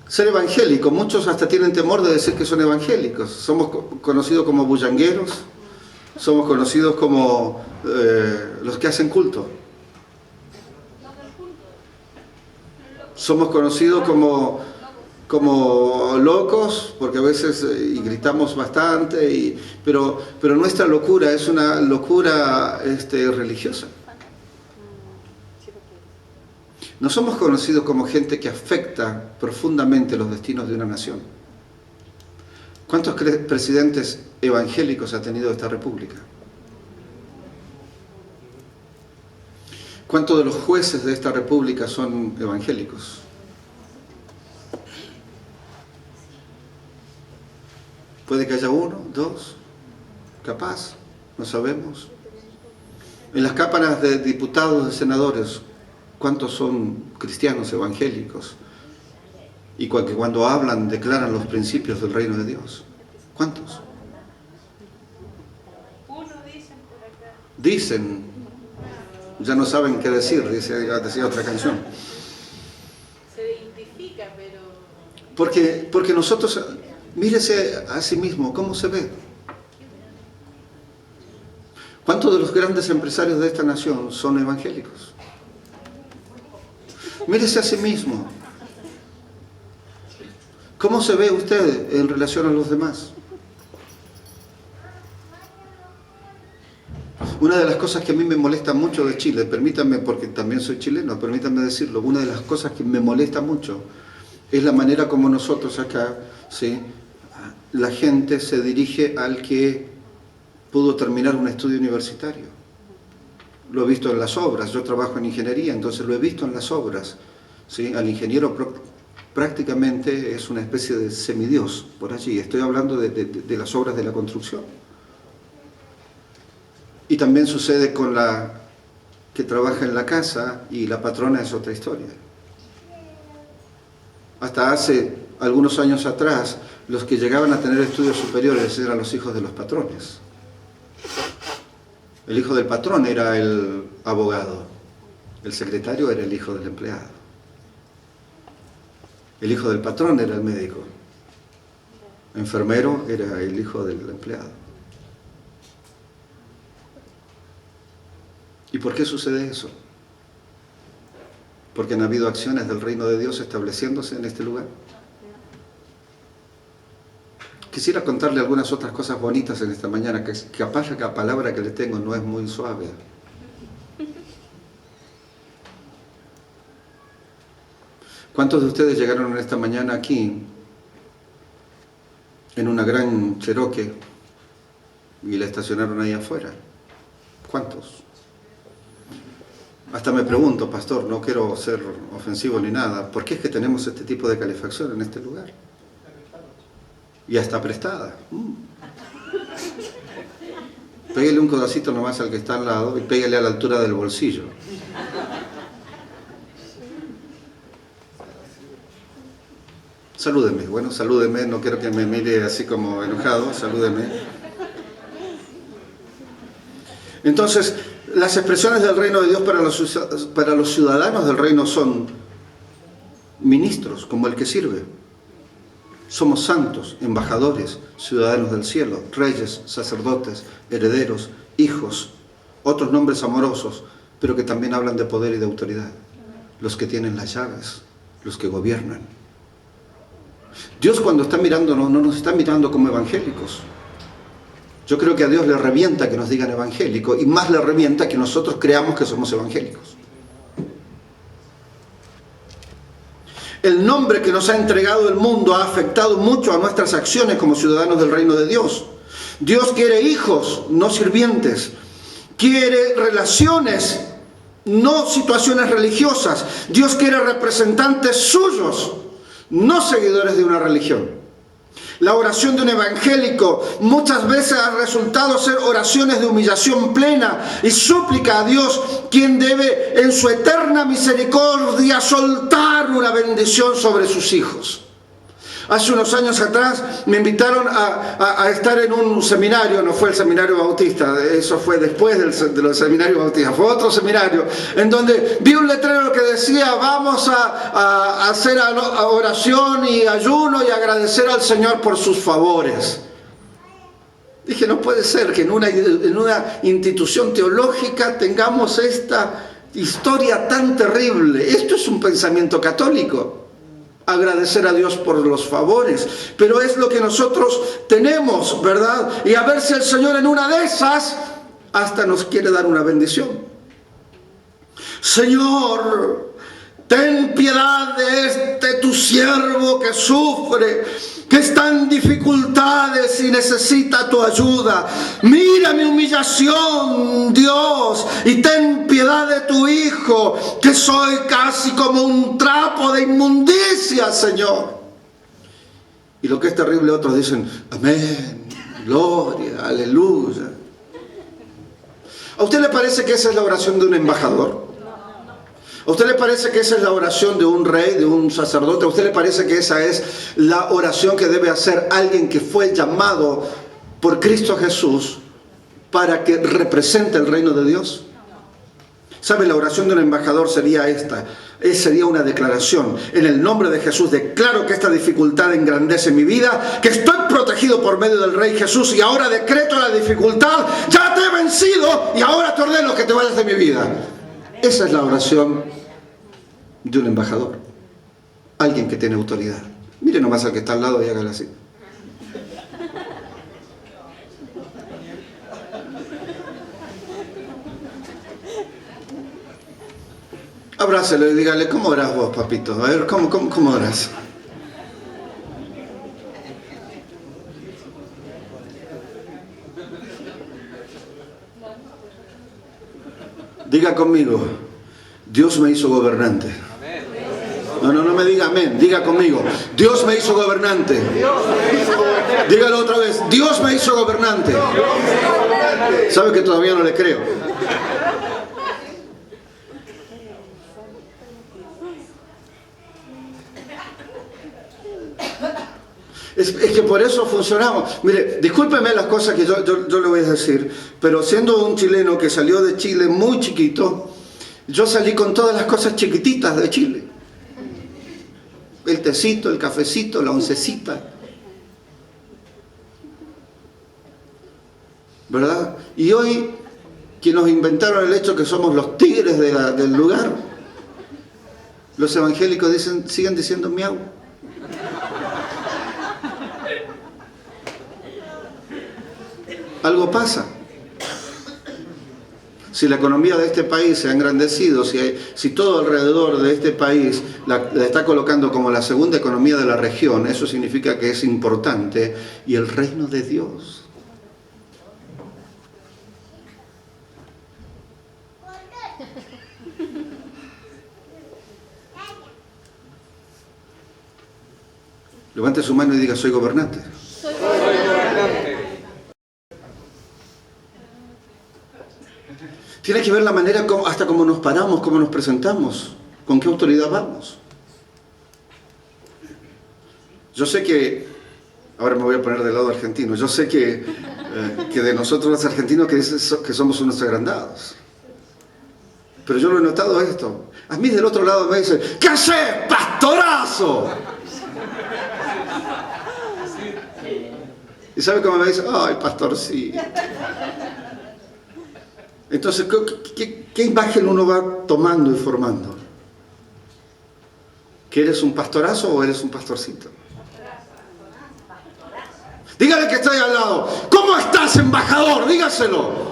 Ser evangélico, muchos hasta tienen temor de decir que son evangélicos. Somos conocidos como bullangueros, somos conocidos como los que hacen culto. Somos conocidos como locos, porque a veces y gritamos bastante, pero nuestra locura es una locura religiosa. No somos conocidos como gente que afecta profundamente los destinos de una nación. ¿Cuántos presidentes evangélicos ha tenido esta república? ¿Cuántos de los jueces de esta república son evangélicos? Puede que haya uno, dos, capaz, no sabemos. En las cámaras de diputados, de senadores, ¿cuántos son cristianos evangélicos? Y que cuando hablan declaran los principios del reino de Dios. ¿Cuántos? Uno dicen por acá. Dicen, ya no saben qué decir, decía otra canción. Se identifica, pero... Porque nosotros, mírese a sí mismo, ¿cómo se ve? ¿Cuántos de los grandes empresarios de esta nación son evangélicos? Mírese a sí mismo. ¿Cómo se ve usted en relación a los demás? Una de las cosas que a mí me molesta mucho de Chile, permítanme, porque también soy chileno, permítanme decirlo, una de las cosas que me molesta mucho es la manera como nosotros acá, ¿sí?, la gente se dirige al que pudo terminar un estudio universitario. Lo he visto en las obras, yo trabajo en ingeniería, entonces lo he visto en las obras, ¿sí? Al ingeniero prácticamente es una especie de semidios por allí. Estoy hablando de las obras de la construcción. Y también sucede con la que trabaja en la casa y la patrona es otra historia. Hasta hace algunos años atrás, los que llegaban a tener estudios superiores eran los hijos de los patrones. El hijo del patrón era el abogado, el secretario era el hijo del empleado. El hijo del patrón era el médico, el enfermero era el hijo del empleado. ¿Y por qué sucede eso? Porque han habido acciones del reino de Dios estableciéndose en este lugar. Quisiera contarle algunas otras cosas bonitas en esta mañana, que capaz la palabra que le tengo no es muy suave. ¿Cuántos de ustedes llegaron en esta mañana aquí en una gran Cherokee y la estacionaron ahí afuera? ¿Cuántos? Hasta me pregunto, pastor, no quiero ser ofensivo ni nada, ¿por qué es que tenemos este tipo de calefacción en este lugar? Y hasta prestada. Pégale un codacito nomás al que está al lado y pégale a la altura del bolsillo. Salúdeme, bueno, salúdeme, no quiero que me mire así como enojado, salúdeme. Entonces, las expresiones del reino de Dios para los ciudadanos del reino son ministros, como el que sirve. Somos santos, embajadores, ciudadanos del cielo, reyes, sacerdotes, herederos, hijos, otros nombres amorosos, pero que también hablan de poder y de autoridad. Los que tienen las llaves, los que gobiernan. Dios, cuando está mirándonos, no nos está mirando como evangélicos. Yo creo que a Dios le revienta que nos digan evangélicos, y más le revienta que nosotros creamos que somos evangélicos. El nombre que nos ha entregado el mundo ha afectado mucho a nuestras acciones como ciudadanos del reino de Dios. Dios quiere hijos, no sirvientes. Quiere relaciones, no situaciones religiosas. Dios quiere representantes suyos, no seguidores de una religión. La oración de un evangélico muchas veces ha resultado ser oraciones de humillación plena y súplica a Dios, quien debe en su eterna misericordia soltar una bendición sobre sus hijos. Hace unos años atrás me invitaron a estar en un seminario, no fue el seminario bautista, eso fue después de los seminarios bautistas, fue otro seminario, en donde vi un letrero que decía: vamos a hacer oración y ayuno y agradecer al Señor por sus favores. Dije, no puede ser que en una institución teológica tengamos esta historia tan terrible. Esto es un pensamiento católico. Agradecer a Dios por los favores, pero es lo que nosotros tenemos, ¿verdad? Y a ver si el Señor en una de esas hasta nos quiere dar una bendición. Señor, ten piedad de este tu siervo que sufre, que está en dificultades y necesita tu ayuda. Mira mi humillación, Dios, y ten piedad de tu hijo, que soy casi como un trapo de inmundicia, Señor. Y lo que es terrible, otros dicen: amén, gloria, aleluya. ¿A usted le parece que esa es la oración de un embajador? ¿A usted le parece que esa es la oración de un rey, de un sacerdote? ¿A usted le parece que esa es la oración que debe hacer alguien que fue llamado por Cristo Jesús para que represente el reino de Dios? ¿Sabe? La oración de un embajador sería esta. Sería una declaración. En el nombre de Jesús declaro que esta dificultad engrandece mi vida, que estoy protegido por medio del Rey Jesús, y ahora decreto la dificultad. Ya te he vencido y ahora te ordeno que te vayas de mi vida. Esa es la oración de un embajador. Alguien que tiene autoridad. Mire nomás al que está al lado y hágale así. Abrácelo y dígale: ¿cómo orás vos, papito? A ver, ¿cómo orás? Diga conmigo: Dios me hizo gobernante. No me diga amén, diga conmigo: Dios me hizo gobernante. Dígalo otra vez: Dios me hizo gobernante. ¿Sabe que todavía no le creo? Es que por eso funcionamos. Mire, discúlpeme las cosas que yo le voy a decir, pero siendo un chileno que salió de Chile muy chiquito, yo salí con todas las cosas chiquititas de Chile. El tecito, el cafecito, la oncecita. ¿Verdad? Y hoy, que nos inventaron el hecho que somos los tigres del lugar, los evangélicos siguen diciendo miau. Algo pasa. Si la economía de este país se ha engrandecido, si todo alrededor de este país la está colocando como la segunda economía de la región, eso significa que es importante. Y el reino de Dios. Levante su mano y diga: soy gobernante. Soy gobernante. Tiene que ver la manera hasta cómo nos paramos, cómo nos presentamos, con qué autoridad vamos. Yo sé que, ahora me voy a poner del lado argentino, yo sé que de nosotros los argentinos que somos unos agrandados. Pero yo lo he notado esto. A mí del otro lado me dicen: ¿qué haces, pastorazo? ¿Y sabe cómo me dice? ¡Ay, pastor, sí! Entonces, ¿qué imagen uno va tomando y formando? ¿Que eres un pastorazo o eres un pastorcito? Dígale que está ahí al lado. ¿Cómo estás, embajador? Dígaselo.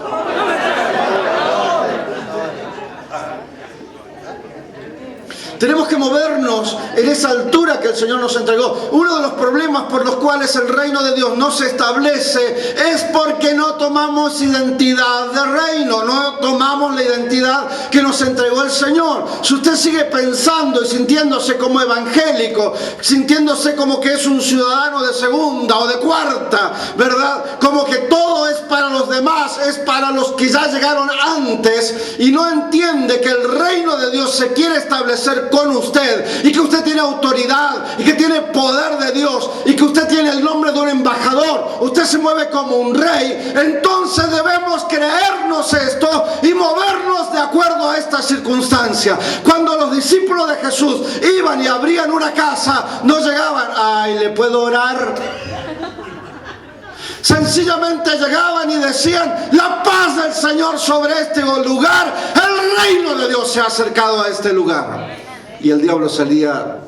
Tenemos que movernos en esa altura que el Señor nos entregó. Uno de los problemas por los cuales el reino de Dios no se establece es porque no tomamos identidad de reino, no tomamos la identidad que nos entregó el Señor. Si usted sigue pensando y sintiéndose como evangélico, sintiéndose como que es un ciudadano de segunda o de cuarta, ¿verdad? Como que todo es para los demás, es para los que ya llegaron antes, y no entiende que el reino de Dios se quiere establecer con usted, y que usted tiene autoridad, y que tiene poder de Dios, y que usted tiene el nombre de un embajador, usted se mueve como un rey. Entonces debemos creernos esto y movernos de acuerdo a esta circunstancia. Cuando los discípulos de Jesús iban y abrían una casa, no llegaban, ay, ¿le puedo orar? Sencillamente llegaban y decían: la paz del Señor sobre este lugar, el reino de Dios se ha acercado a este lugar. Y el diablo salía.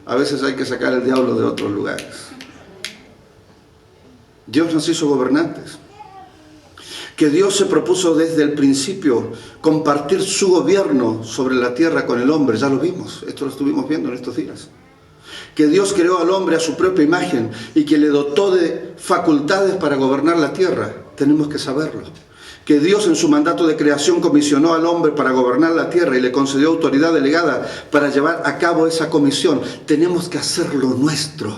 A veces hay que sacar el diablo de otros lugares. Dios nos hizo gobernantes. Que Dios se propuso desde el principio compartir su gobierno sobre la tierra con el hombre. Ya lo vimos, esto lo estuvimos viendo en estos días. Que Dios creó al hombre a su propia imagen y que le dotó de facultades para gobernar la tierra. Tenemos que saberlo. Que Dios en su mandato de creación comisionó al hombre para gobernar la tierra y le concedió autoridad delegada para llevar a cabo esa comisión. Tenemos que hacerlo nuestro.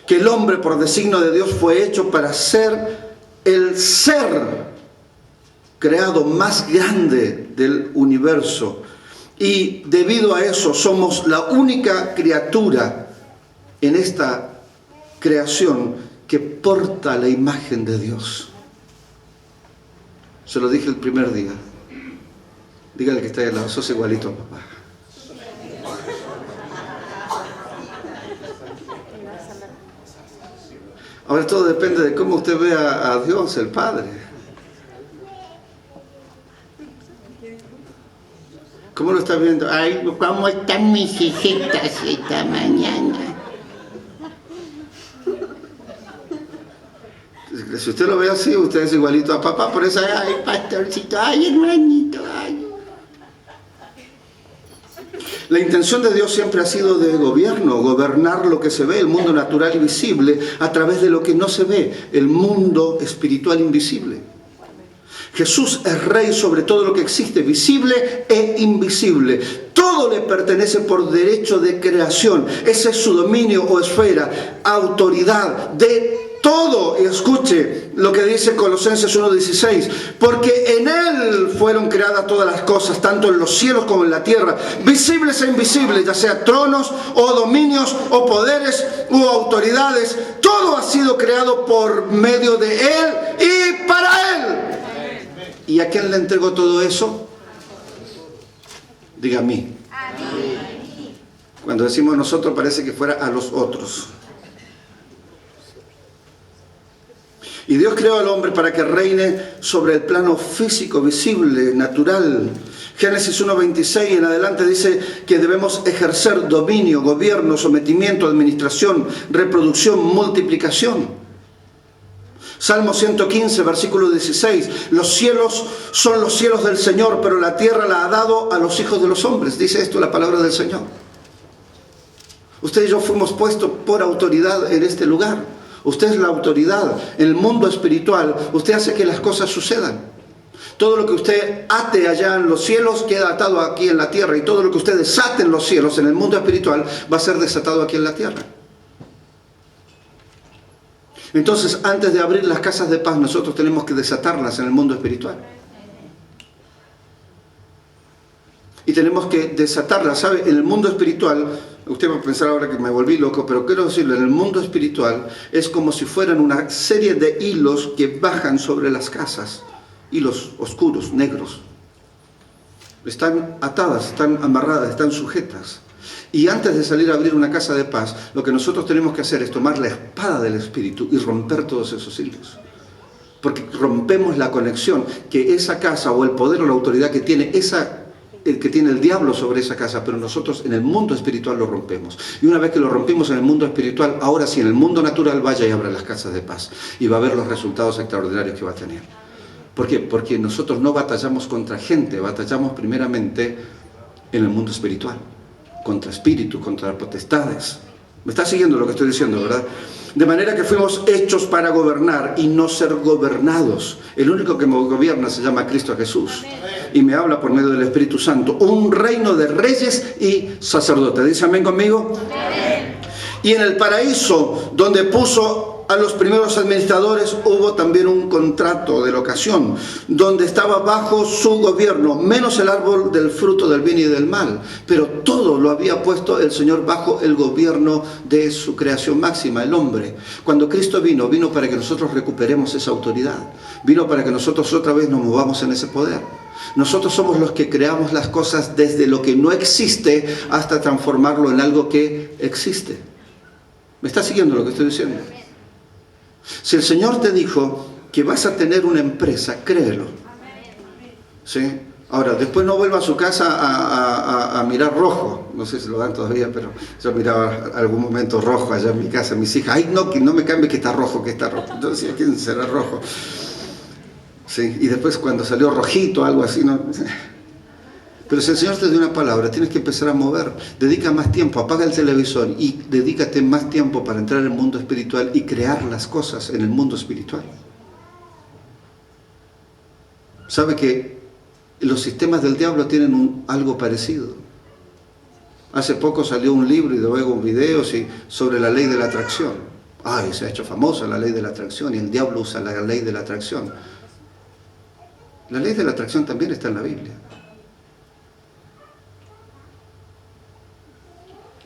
Que el hombre por designio de Dios fue hecho para ser el ser creado más grande del universo. Y debido a eso somos la única criatura en esta creación que porta la imagen de Dios. Se lo dije el primer día. Dígale que está ahí al lado: sos igualito a papá. Ahora todo depende de cómo usted ve a Dios, el Padre. ¿Cómo lo está viendo? Ay, ¿cómo están mis hijitas esta mañana? Si usted lo ve así, usted es igualito a papá. Por eso, ay, pastorcito, ay, hermanito, ay. La intención de Dios siempre ha sido de gobierno, gobernar lo que se ve, el mundo natural y visible, a través de lo que no se ve, el mundo espiritual invisible. Jesús es rey sobre todo lo que existe, visible e invisible. Todo le pertenece por derecho de creación. Ese es su dominio o esfera, autoridad de todo. Y escuche lo que dice Colosenses 1:16. Porque en Él fueron creadas todas las cosas, tanto en los cielos como en la tierra, visibles e invisibles, ya sea tronos o dominios o poderes u autoridades. Todo ha sido creado por medio de Él y para Él. ¿Y a quién le entregó todo eso? Diga a mí. Cuando decimos nosotros parece que fuera a los otros. Y Dios creó al hombre para que reine sobre el plano físico, visible, natural. Génesis 1:26 en adelante dice que debemos ejercer dominio, gobierno, sometimiento, administración, reproducción, multiplicación. Salmo 115, versículo 16. Los cielos son los cielos del Señor, pero la tierra la ha dado a los hijos de los hombres. Dice esto la palabra del Señor. Usted y yo fuimos puestos por autoridad en este lugar. Usted es la autoridad. En el mundo espiritual, usted hace que las cosas sucedan. Todo lo que usted ate allá en los cielos queda atado aquí en la tierra. Y todo lo que usted desate en los cielos, en el mundo espiritual, va a ser desatado aquí en la tierra. Entonces, antes de abrir las casas de paz, nosotros tenemos que desatarlas en el mundo espiritual. Y tenemos que desatarlas, ¿sabe? En el mundo espiritual, usted va a pensar ahora que me volví loco, pero quiero decirle, en el mundo espiritual es como si fueran una serie de hilos que bajan sobre las casas. Hilos oscuros, negros. Están atadas, están amarradas, están sujetas. Y antes de salir a abrir una casa de paz, lo que nosotros tenemos que hacer es tomar la espada del Espíritu y romper todos esos hilos. Porque rompemos la conexión que esa casa o el poder o la autoridad que tiene el diablo sobre esa casa, pero nosotros en el mundo espiritual lo rompemos. Y una vez que lo rompimos en el mundo espiritual, ahora sí, en el mundo natural vaya y abra las casas de paz. Y va a ver los resultados extraordinarios que va a tener. ¿Por qué? Porque nosotros no batallamos contra gente, batallamos primeramente en el mundo espiritual. Contra espíritus, contra potestades. ¿Me está siguiendo lo que estoy diciendo, verdad? De manera que fuimos hechos para gobernar y no ser gobernados. El único que me gobierna se llama Cristo Jesús. Y me habla por medio del Espíritu Santo. Un reino de reyes y sacerdotes. ¿Dice amén conmigo? Amén. Y en el paraíso, donde puso a los primeros administradores, hubo también un contrato de locación, donde estaba bajo su gobierno, menos el árbol del fruto del bien y del mal. Pero todo lo había puesto el Señor bajo el gobierno de su creación máxima, el hombre. Cuando Cristo vino para que nosotros recuperemos esa autoridad. Vino para que nosotros otra vez nos movamos en ese poder. Nosotros somos los que creamos las cosas desde lo que no existe hasta transformarlo en algo que existe. ¿Me está siguiendo lo que estoy diciendo? Si el Señor te dijo que vas a tener una empresa, créelo. ¿Sí? Ahora, después no vuelva a su casa a mirar rojo. No sé si lo dan todavía, pero yo miraba algún momento rojo allá en mi casa. Mis hijas, ay, no, que no me cambie que está rojo, que está rojo. Yo decía, ¿quién será rojo? Sí, y después cuando salió rojito, algo así, ¿no? Pero si el Señor te dio una palabra, tienes que empezar a mover. Dedica más tiempo, apaga el televisor y dedícate más tiempo para entrar en el mundo espiritual y crear las cosas en el mundo espiritual. ¿Sabe que los sistemas del diablo tienen algo parecido? Hace poco salió un libro y luego un video sobre la ley de la atracción. Ay, se ha hecho famosa la ley de la atracción y el diablo usa la ley de la atracción. La ley de la atracción también está en la Biblia.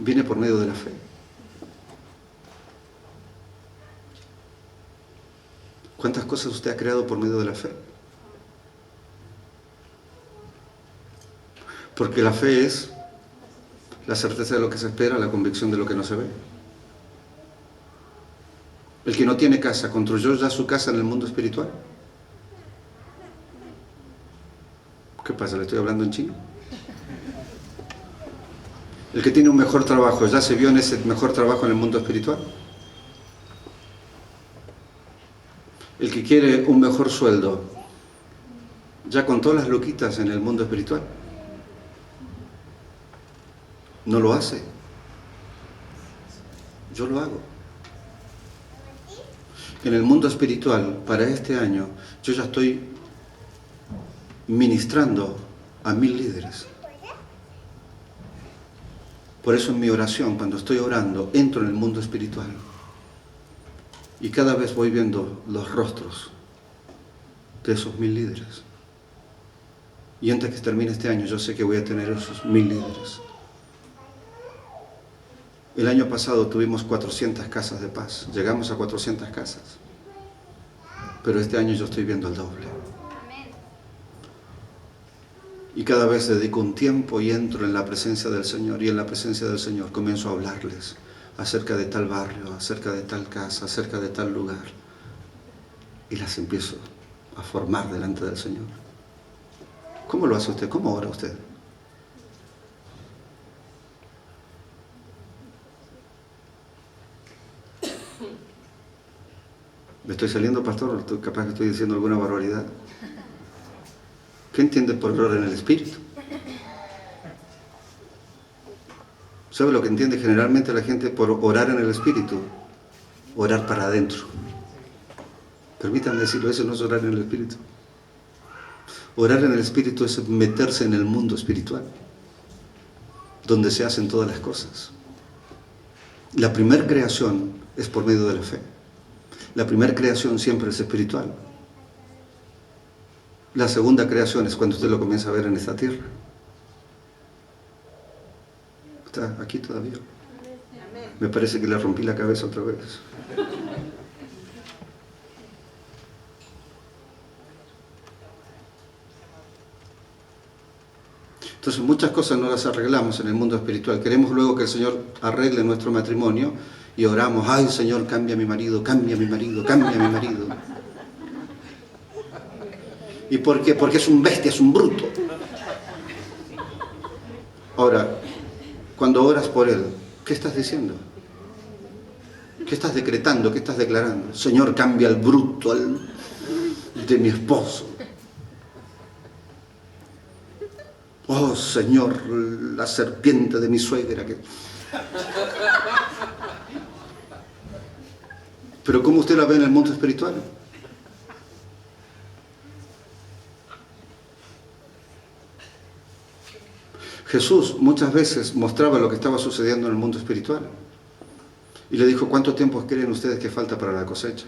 Viene por medio de la fe. ¿Cuántas cosas usted ha creado por medio de la fe? Porque la fe es la certeza de lo que se espera, la convicción de lo que no se ve. El que no tiene casa, ¿construyó ya su casa en el mundo espiritual? ¿Qué pasa? ¿Le estoy hablando en chino? El que tiene un mejor trabajo, ¿ya se vio en ese mejor trabajo en el mundo espiritual? El que quiere un mejor sueldo, ¿ya contó las loquitas en el mundo espiritual? ¿No lo hace? Yo lo hago. En el mundo espiritual, para este año, yo ya estoy ministrando a 1000 líderes. Por eso en mi oración, cuando estoy orando, entro en el mundo espiritual. Y cada vez voy viendo los rostros de esos 1000 líderes. Y antes que termine este año, yo sé que voy a tener esos 1000 líderes. El año pasado tuvimos 400 casas de paz. Llegamos a 400 casas. Pero este año yo estoy viendo el doble. Y cada vez dedico un tiempo y entro en la presencia del Señor. Y en la presencia del Señor comienzo a hablarles acerca de tal barrio, acerca de tal casa, acerca de tal lugar. Y las empiezo a formar delante del Señor. ¿Cómo lo hace usted? ¿Cómo ora usted? ¿Me estoy saliendo, pastor? ¿Capaz que estoy diciendo alguna barbaridad? ¿Qué entiende por orar en el Espíritu? ¿Sabe lo que entiende generalmente la gente por orar en el Espíritu? Orar para adentro. Permítanme decirlo, eso no es orar en el Espíritu. Orar en el Espíritu es meterse en el mundo espiritual, donde se hacen todas las cosas. La primera creación es por medio de la fe. La primera creación siempre es espiritual. La segunda creación es cuando usted lo comienza a ver en esta tierra. ¿Está aquí todavía? Me parece que le rompí la cabeza otra vez. Entonces muchas cosas no las arreglamos en el mundo espiritual. Queremos luego que el Señor arregle nuestro matrimonio y oramos, ay Señor, cambia a mi marido, cambia a mi marido, cambia a mi marido. ¿Y por qué? Porque es un bestia, es un bruto. Ahora, cuando oras por él, ¿qué estás diciendo? ¿Qué estás decretando? ¿Qué estás declarando? Señor, cambia al bruto de mi esposo. Oh, Señor, la serpiente de mi suegra. Pero ¿cómo usted la ve en el mundo espiritual? Jesús muchas veces mostraba lo que estaba sucediendo en el mundo espiritual. Y le dijo, ¿cuánto tiempo creen ustedes que falta para la cosecha?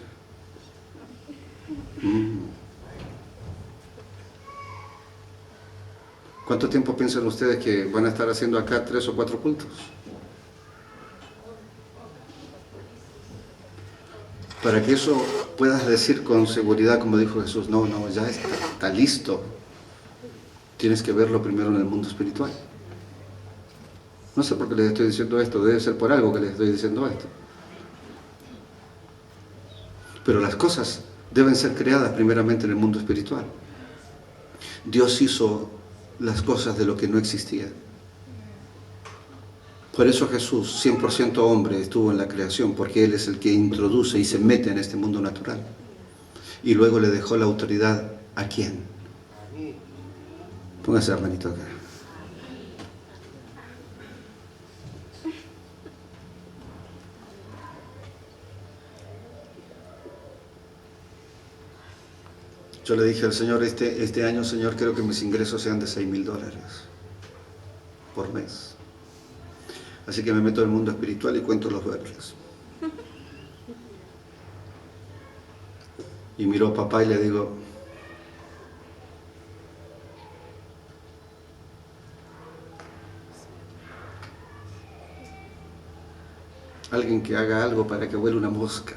¿Cuánto tiempo piensan ustedes que van a estar haciendo acá 3 o 4 cultos? Para que eso puedas decir con seguridad, como dijo Jesús, no, ya está listo. Tienes que verlo primero en el mundo espiritual. No sé por qué les estoy diciendo esto, debe ser por algo que les estoy diciendo esto. Pero las cosas deben ser creadas primeramente en el mundo espiritual. Dios hizo las cosas de lo que no existía. Por eso Jesús, 100% hombre, estuvo en la creación, porque Él es el que introduce y se mete en este mundo natural. Y luego le dejó la autoridad ¿a quién? Póngase, hermanito, acá. Yo le dije al Señor, este año, Señor, quiero que mis ingresos sean de $6,000 por mes. Así que me meto en el mundo espiritual y cuento los versos. Y miro a papá y le digo, alguien que haga algo para que vuele una mosca.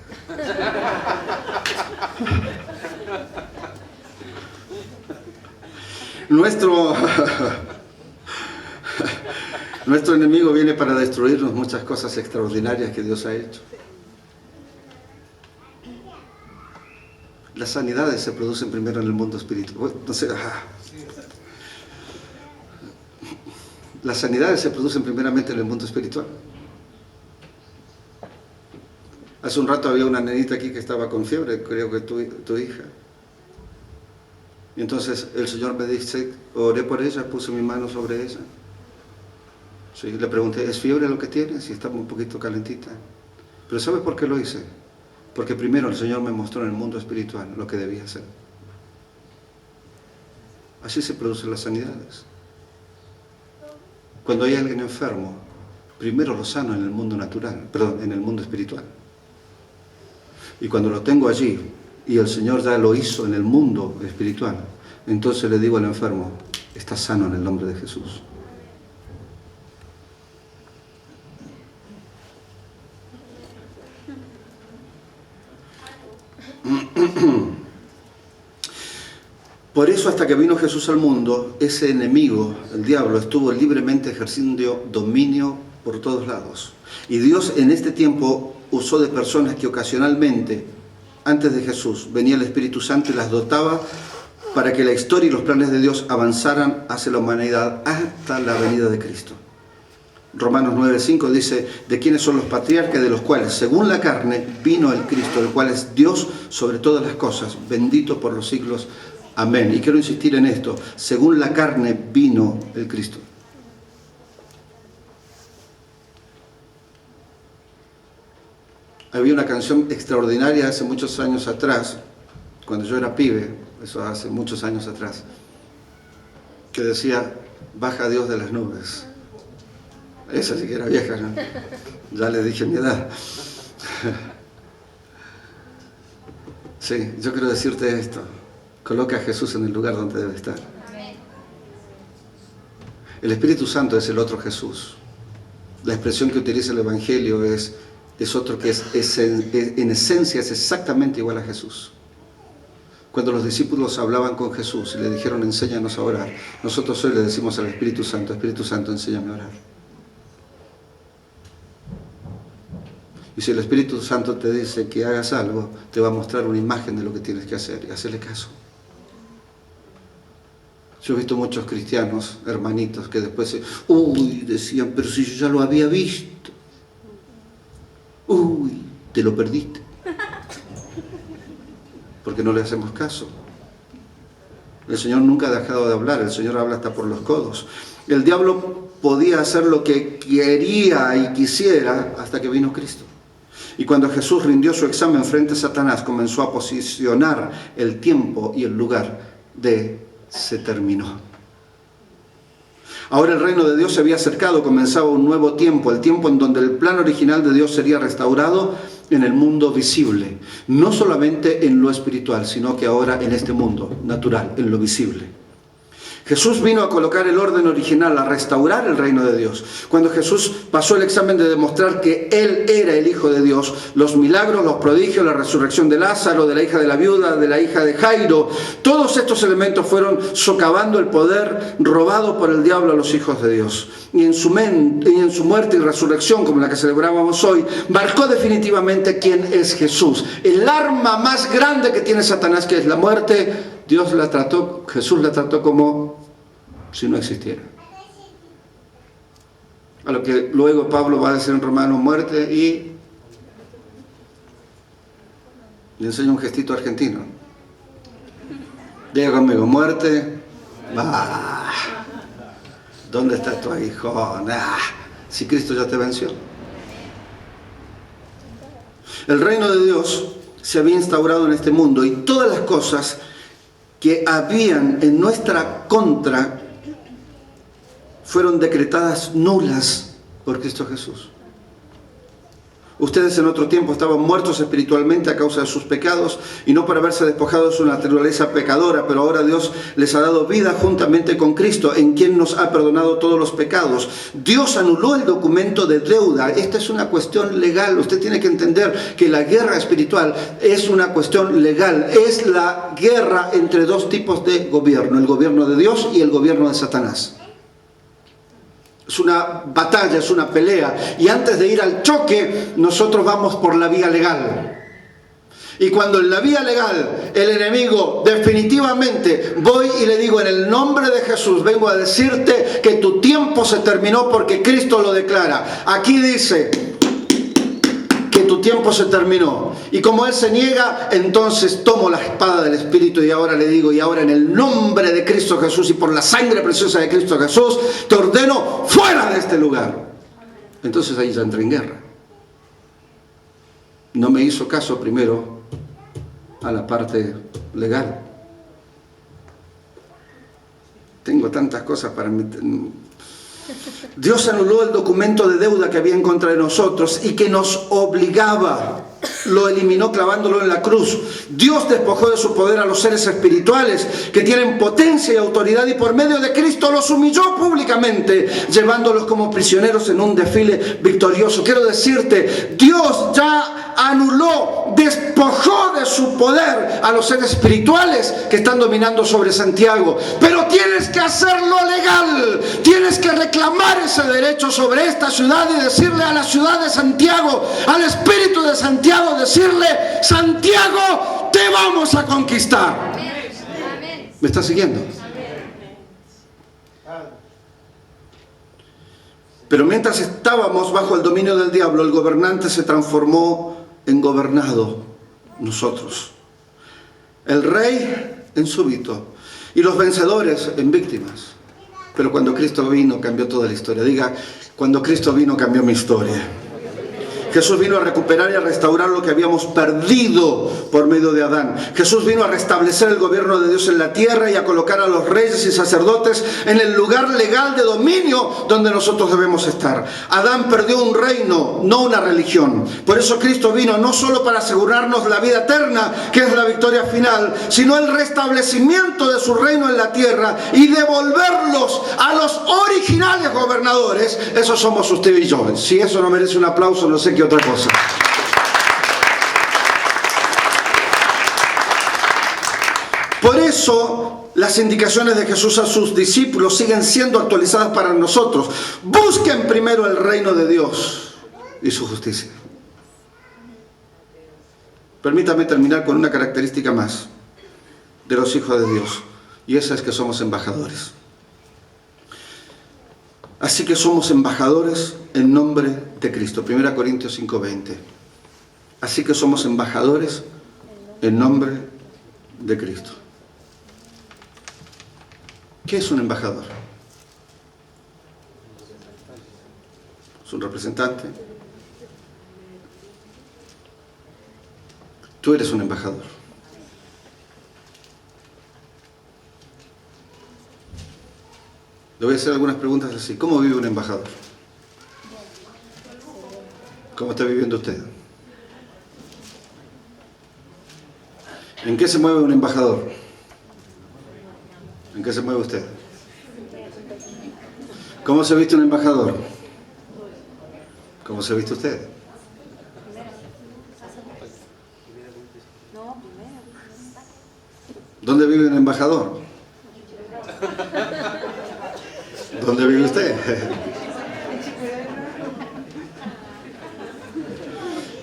Nuestro enemigo viene para destruirnos muchas cosas extraordinarias que Dios ha hecho. Las sanidades se producen primero en el mundo espiritual. Las sanidades se producen primeramente en el mundo espiritual. Hace un rato había una nenita aquí que estaba con fiebre, creo que tu hija. Y entonces el Señor me dice, oré por ella, puse mi mano sobre ella. Sí, le pregunté, ¿es fiebre lo que tienes? Y estaba un poquito calentita. Pero ¿sabes por qué lo hice? Porque primero el Señor me mostró en el mundo espiritual lo que debía hacer. Así se producen las sanidades. Cuando hay alguien enfermo, primero lo sano en el mundo natural, en el mundo espiritual. Y cuando lo tengo allí, y el Señor ya lo hizo en el mundo espiritual, entonces le digo al enfermo, está sano en el nombre de Jesús. Por eso hasta que vino Jesús al mundo, ese enemigo, el diablo, estuvo libremente ejerciendo dominio por todos lados. Y Dios en este tiempo usó de personas que ocasionalmente, antes de Jesús, venía el Espíritu Santo y las dotaba para que la historia y los planes de Dios avanzaran hacia la humanidad hasta la venida de Cristo. Romanos 9:5 dice, de quiénes son los patriarcas, de los cuales, según la carne, vino el Cristo, el cual es Dios sobre todas las cosas, bendito por los siglos. Amén. Y quiero insistir en esto, según la carne vino el Cristo. Había una canción extraordinaria hace muchos años atrás, cuando yo era pibe, eso hace muchos años atrás, que decía, baja Dios de las nubes. Esa sí que era vieja, ¿no? Ya le dije mi edad. Sí, yo quiero decirte esto. Coloca a Jesús en el lugar donde debe estar. El Espíritu Santo es el otro Jesús. La expresión que utiliza el Evangelio es otro que en esencia es exactamente igual a Jesús. Cuando los discípulos hablaban con Jesús y le dijeron, enséñanos a orar, nosotros hoy le decimos al Espíritu Santo, enséñame a orar. Y si el Espíritu Santo te dice que hagas algo, te va a mostrar una imagen de lo que tienes que hacer y hacerle caso. Yo he visto muchos cristianos, hermanitos, que después decían, pero si yo ya lo había visto. Te lo perdiste. Porque no le hacemos caso. El Señor nunca ha dejado de hablar, el Señor habla hasta por los codos. El diablo podía hacer lo que quería y quisiera hasta que vino Cristo. Y cuando Jesús rindió su examen frente a Satanás, comenzó a posicionar el tiempo y el lugar de se terminó. Ahora el reino de Dios se había acercado, comenzaba un nuevo tiempo, el tiempo en donde el plan original de Dios sería restaurado en el mundo visible, no solamente en lo espiritual, sino que ahora en este mundo natural, en lo visible. Jesús vino a colocar el orden original, a restaurar el reino de Dios. Cuando Jesús pasó el examen de demostrar que Él era el Hijo de Dios, los milagros, los prodigios, la resurrección de Lázaro, de la hija de la viuda, de la hija de Jairo, todos estos elementos fueron socavando el poder robado por el diablo a los hijos de Dios. Y en su muerte y resurrección, como la que celebrábamos hoy, marcó definitivamente quién es Jesús. El arma más grande que tiene Satanás, que es la muerte, Jesús la trató como si no existiera. A lo que luego Pablo va a decir en Romanos, muerte, y le enseño un gestito argentino. Diga conmigo, muerte, bah. ¿Dónde está tu hijo? Si Cristo ya te venció. El reino de Dios se había instaurado en este mundo y todas las cosas que habían en nuestra contra fueron decretadas nulas por Cristo Jesús. Ustedes en otro tiempo estaban muertos espiritualmente a causa de sus pecados y no por haberse despojado de su naturaleza pecadora, pero ahora Dios les ha dado vida juntamente con Cristo, en quien nos ha perdonado todos los pecados. Dios anuló el documento de deuda. Esta es una cuestión legal. Usted tiene que entender que la guerra espiritual es una cuestión legal. Es la guerra entre dos tipos de gobierno, el gobierno de Dios y el gobierno de Satanás. Es una batalla, es una pelea. Y antes de ir al choque, nosotros vamos por la vía legal. Y cuando en la vía legal el enemigo definitivamente voy y le digo, en el nombre de Jesús, vengo a decirte que tu tiempo se terminó porque Cristo lo declara. Aquí dice que tu tiempo se terminó. Y como Él se niega, entonces tomo la espada del Espíritu y ahora le digo, y ahora en el nombre de Cristo Jesús y por la sangre preciosa de Cristo Jesús, te ordeno fuera de este lugar. Entonces ahí ya entré en guerra. No me hizo caso primero a la parte legal. Tengo tantas cosas para meter. Dios anuló el documento de deuda que había en contra de nosotros y que nos obligaba. Lo eliminó clavándolo en la cruz. Dios despojó de su poder a los seres espirituales que tienen potencia y autoridad, y por medio de Cristo los humilló públicamente, llevándolos como prisioneros en un desfile victorioso. Quiero decirte, Dios ya anuló, despojó de su poder a los seres espirituales que están dominando sobre Santiago. Pero tienes que hacerlo legal. Tienes que reclamar ese derecho sobre esta ciudad y decirle a la ciudad de Santiago, al espíritu de Santiago, decirle, Santiago, te vamos a conquistar. ¿Me está siguiendo? Pero mientras estábamos bajo el dominio del diablo, el gobernante se transformó en gobernado, nosotros. El rey en súbito y los vencedores en víctimas. Pero cuando Cristo vino, cambió toda la historia. Diga, cuando Cristo vino, cambió mi historia. Jesús vino a recuperar y a restaurar lo que habíamos perdido por medio de Adán. Jesús vino a restablecer el gobierno de Dios en la tierra y a colocar a los reyes y sacerdotes en el lugar legal de dominio donde nosotros debemos estar. Adán perdió un reino, no una religión. Por eso Cristo vino no solo para asegurarnos la vida eterna, que es la victoria final, sino el restablecimiento de su reino en la tierra y devolverlos a los originales gobernadores. Eso somos usted y yo. Si eso no merece un aplauso, no sé qué otra cosa. eso las indicaciones de Jesús a sus discípulos siguen siendo actualizadas para nosotros. Busquen primero el reino de Dios y su justicia. Permítame terminar con una característica más de los hijos de Dios, y esa es que somos embajadores. Así que somos embajadores en nombre de Cristo. 1 Corintios 5:20. Así que somos embajadores en nombre de Cristo. ¿Qué es un embajador? Es un representante. Tú eres un embajador. Le voy a hacer algunas preguntas así. ¿Cómo vive un embajador? ¿Cómo está viviendo usted? ¿En qué se mueve un embajador? ¿En qué se mueve usted? ¿Cómo se viste un embajador? ¿Cómo se viste usted? ¿Dónde vive un embajador? ¿Dónde vive usted?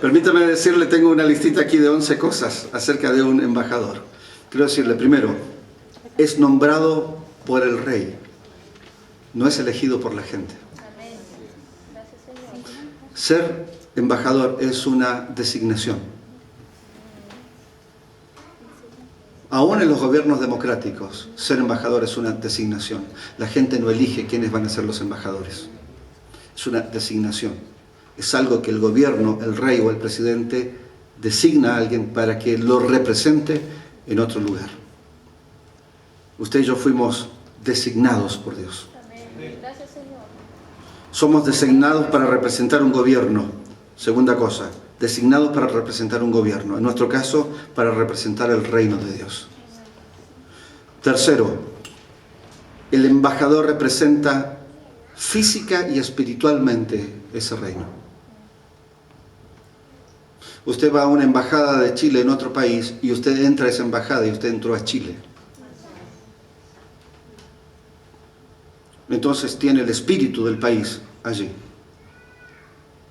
Permítame decirle, tengo una listita aquí de 11 cosas acerca de un embajador. Quiero decirle, primero, es nombrado por el rey, no es elegido por la gente. Ser embajador es una designación. Aún en los gobiernos democráticos, ser embajador es una designación. La gente no elige quiénes van a ser los embajadores. Es una designación. Es algo que el gobierno, el rey o el presidente designa a alguien para que lo represente en otro lugar. Usted y yo fuimos designados por Dios. Gracias, Señor. Somos designados para representar un gobierno. Segunda cosa, designados para representar un gobierno. En nuestro caso, para representar el reino de Dios. Tercero, el embajador representa física y espiritualmente ese reino. Usted va a una embajada de Chile en otro país y usted entra a esa embajada y usted entró a Chile. Entonces tiene el espíritu del país allí.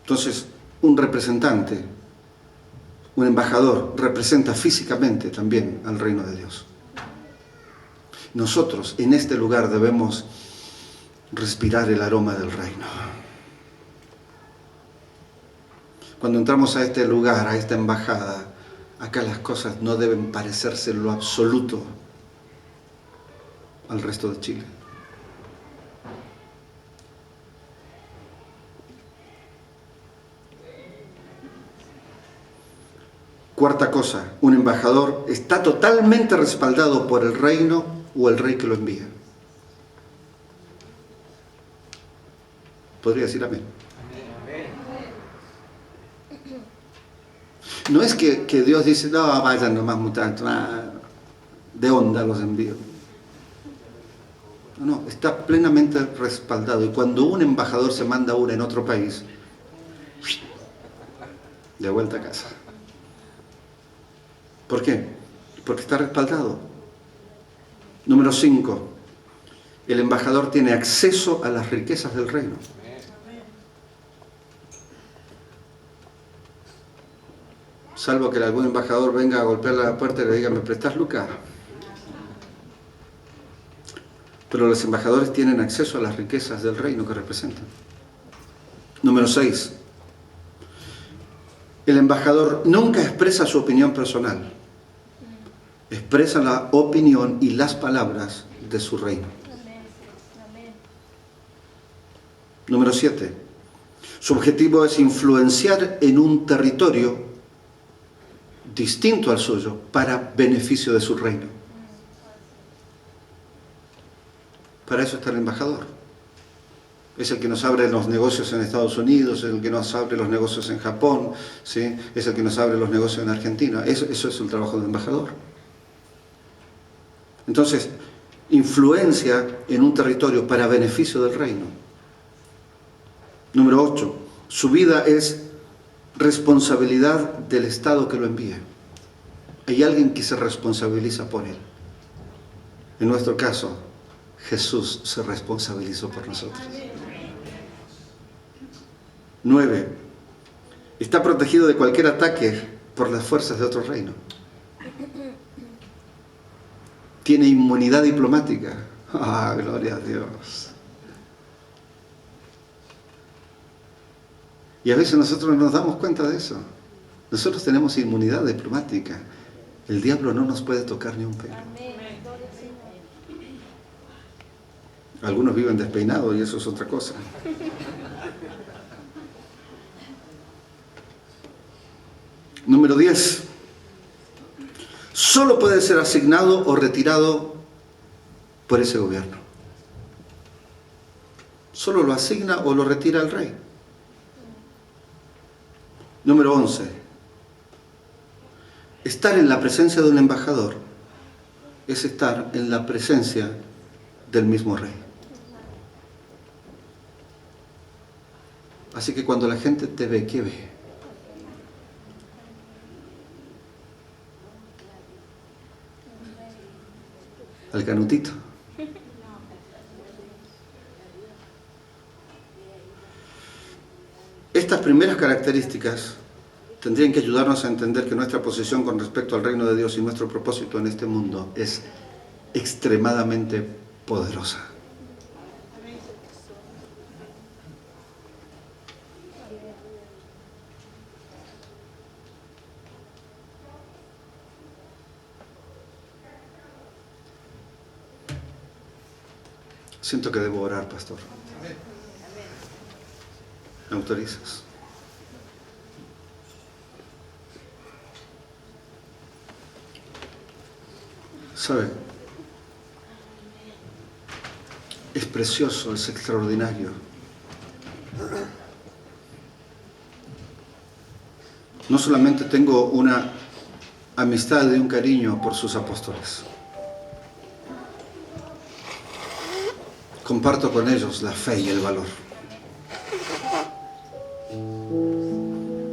Entonces, un representante, un embajador, representa físicamente también al reino de Dios. Nosotros en este lugar debemos respirar el aroma del reino. Cuando entramos a este lugar, a esta embajada, acá las cosas no deben parecerse en lo absoluto al resto de Chile. Cuarta cosa, un embajador está totalmente respaldado por el reino o el rey que lo envía. ¿Podría decir amén? No es que Dios dice, no, vayan nomás muchachos, de onda los envío. No, está plenamente respaldado. Y cuando un embajador se manda uno en otro país, de vuelta a casa. ¿Por qué? Porque está respaldado. Número 5. El embajador tiene acceso a las riquezas del reino. Salvo que algún embajador venga a golpear la puerta y le diga, ¿me prestás lucas? Pero los embajadores tienen acceso a las riquezas del reino que representan. Número 6. El embajador nunca expresa su opinión personal. Expresa la opinión y las palabras de su reino. Número 7. Su objetivo es influenciar en un territorio distinto al suyo para beneficio de su reino. Para eso está el embajador. Es el que nos abre los negocios en Estados Unidos, es el que nos abre los negocios en Japón, ¿sí? Es el que nos abre los negocios en Argentina. Eso es el trabajo del embajador. Entonces, influencia en un territorio para beneficio del reino. Número 8. Su vida es responsabilidad del Estado que lo envía. Hay alguien que se responsabiliza por él. En nuestro caso, Jesús se responsabilizó por nosotros. 9. Está protegido de cualquier ataque por las fuerzas de otro reino. Tiene inmunidad diplomática. ¡Ah, gloria a Dios! Y a veces nosotros no nos damos cuenta de eso. Nosotros tenemos inmunidad diplomática. El diablo no nos puede tocar ni un pelo. Algunos viven despeinados y eso es otra cosa. Número 10. Solo puede ser asignado o retirado por ese gobierno. Solo lo asigna o lo retira el rey. Número 11. Estar en la presencia de un embajador es estar en la presencia del mismo rey. Así que cuando la gente te ve, ¿qué ve? Al canutito. Estas primeras características tendrían que ayudarnos a entender que nuestra posición con respecto al reino de Dios y nuestro propósito en este mundo es extremadamente poderosa. Siento que debo orar, pastor. ¿Me autorizas? ¿Sabe? Es precioso, es extraordinario. No solamente tengo una amistad y un cariño por sus apóstoles. Comparto con ellos la fe y el valor.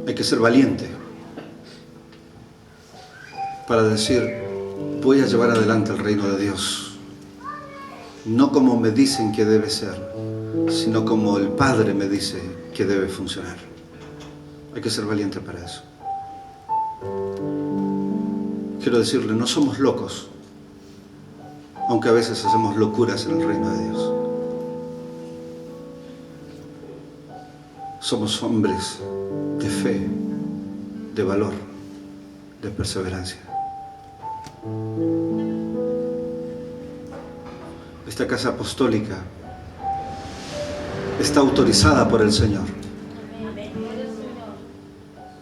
Hay que ser valiente para decir, voy a llevar adelante el reino de Dios. No como me dicen que debe ser, sino como el Padre me dice que debe funcionar. Hay que ser valiente para eso. Quiero decirle, no somos locos, aunque a veces hacemos locuras en el reino de Dios. Somos hombres de fe, de valor, de perseverancia. Esta casa apostólica está autorizada por el Señor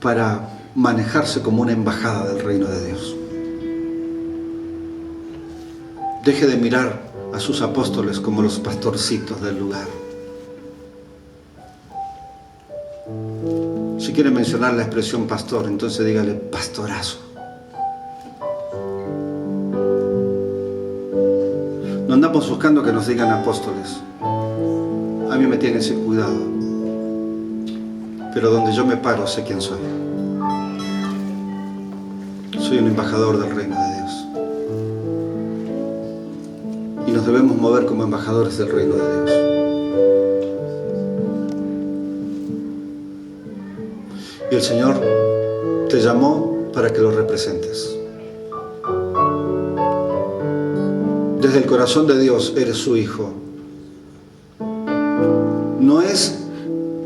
para manejarse como una embajada del reino de Dios. Deje de mirar a sus apóstoles como los pastorcitos del lugar. Si quiere mencionar la expresión pastor, entonces dígale pastorazo. No andamos buscando que nos digan apóstoles. A mí me tienen sin cuidado. Pero donde yo me paro sé quién soy. Soy un embajador del reino de Dios. Y nos debemos mover como embajadores del reino de Dios. Y el Señor te llamó para que lo representes. Desde el corazón de Dios eres su hijo. No es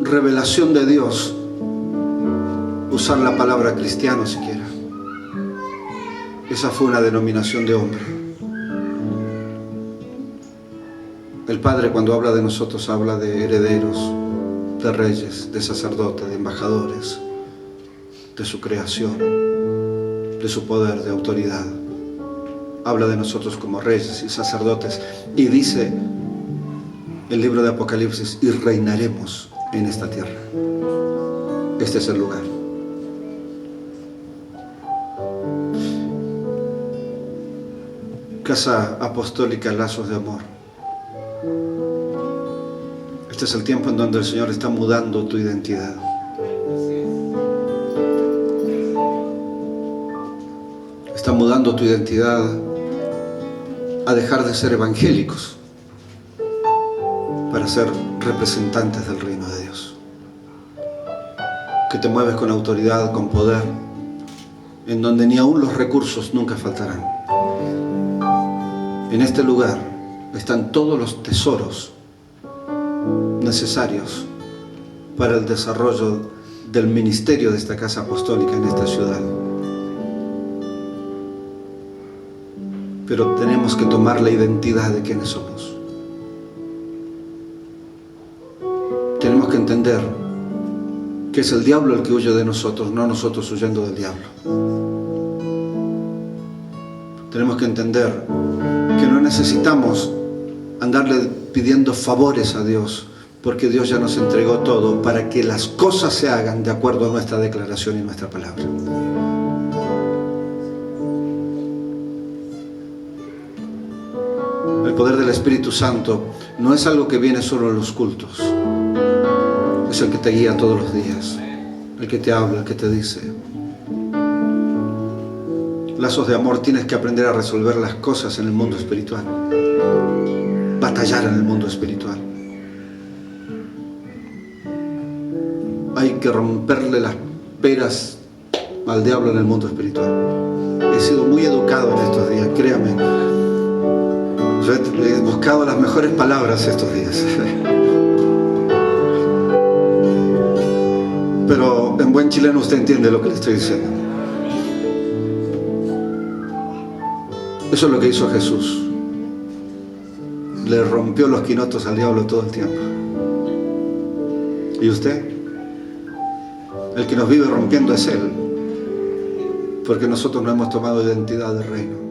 revelación de Dios usar la palabra cristiano siquiera. Esa fue una denominación de hombre. El Padre, cuando habla de nosotros, habla de herederos, de reyes, de sacerdotes, de embajadores, de su creación, de su poder, de autoridad. Habla de nosotros como reyes y sacerdotes. Y dice el libro de Apocalipsis, y reinaremos en esta tierra. Este es el lugar. Casa Apostólica Lazos de Amor. Este es el tiempo en donde el Señor está mudando tu identidad. Está mudando tu identidad a dejar de ser evangélicos para ser representantes del reino de Dios. Que te mueves con autoridad, con poder, en donde ni aún los recursos nunca faltarán. En este lugar están todos los tesoros necesarios para el desarrollo del ministerio de esta casa apostólica en esta ciudad. Pero tenemos que tomar la identidad de quiénes somos. Tenemos que entender que es el diablo el que huye de nosotros, no nosotros huyendo del diablo. Tenemos que entender que no necesitamos andarle pidiendo favores a Dios, porque Dios ya nos entregó todo para que las cosas se hagan de acuerdo a nuestra declaración y nuestra palabra. El poder del Espíritu Santo no es algo que viene solo en los cultos. Es el que te guía todos los días, el que te habla, el que te dice. Lazos de amor, tienes que aprender a resolver las cosas en el mundo espiritual. Batallar en el mundo espiritual. Hay que romperle las peras al diablo en el mundo espiritual. He sido muy educado en estos días, créame. Yo he buscado las mejores palabras estos días. Pero en buen chileno usted entiende lo que le estoy diciendo. Eso es lo que hizo Jesús. Le rompió los quinotos al diablo todo el tiempo. ¿Y usted? El que nos vive rompiendo es Él. Porque nosotros no hemos tomado identidad del reino.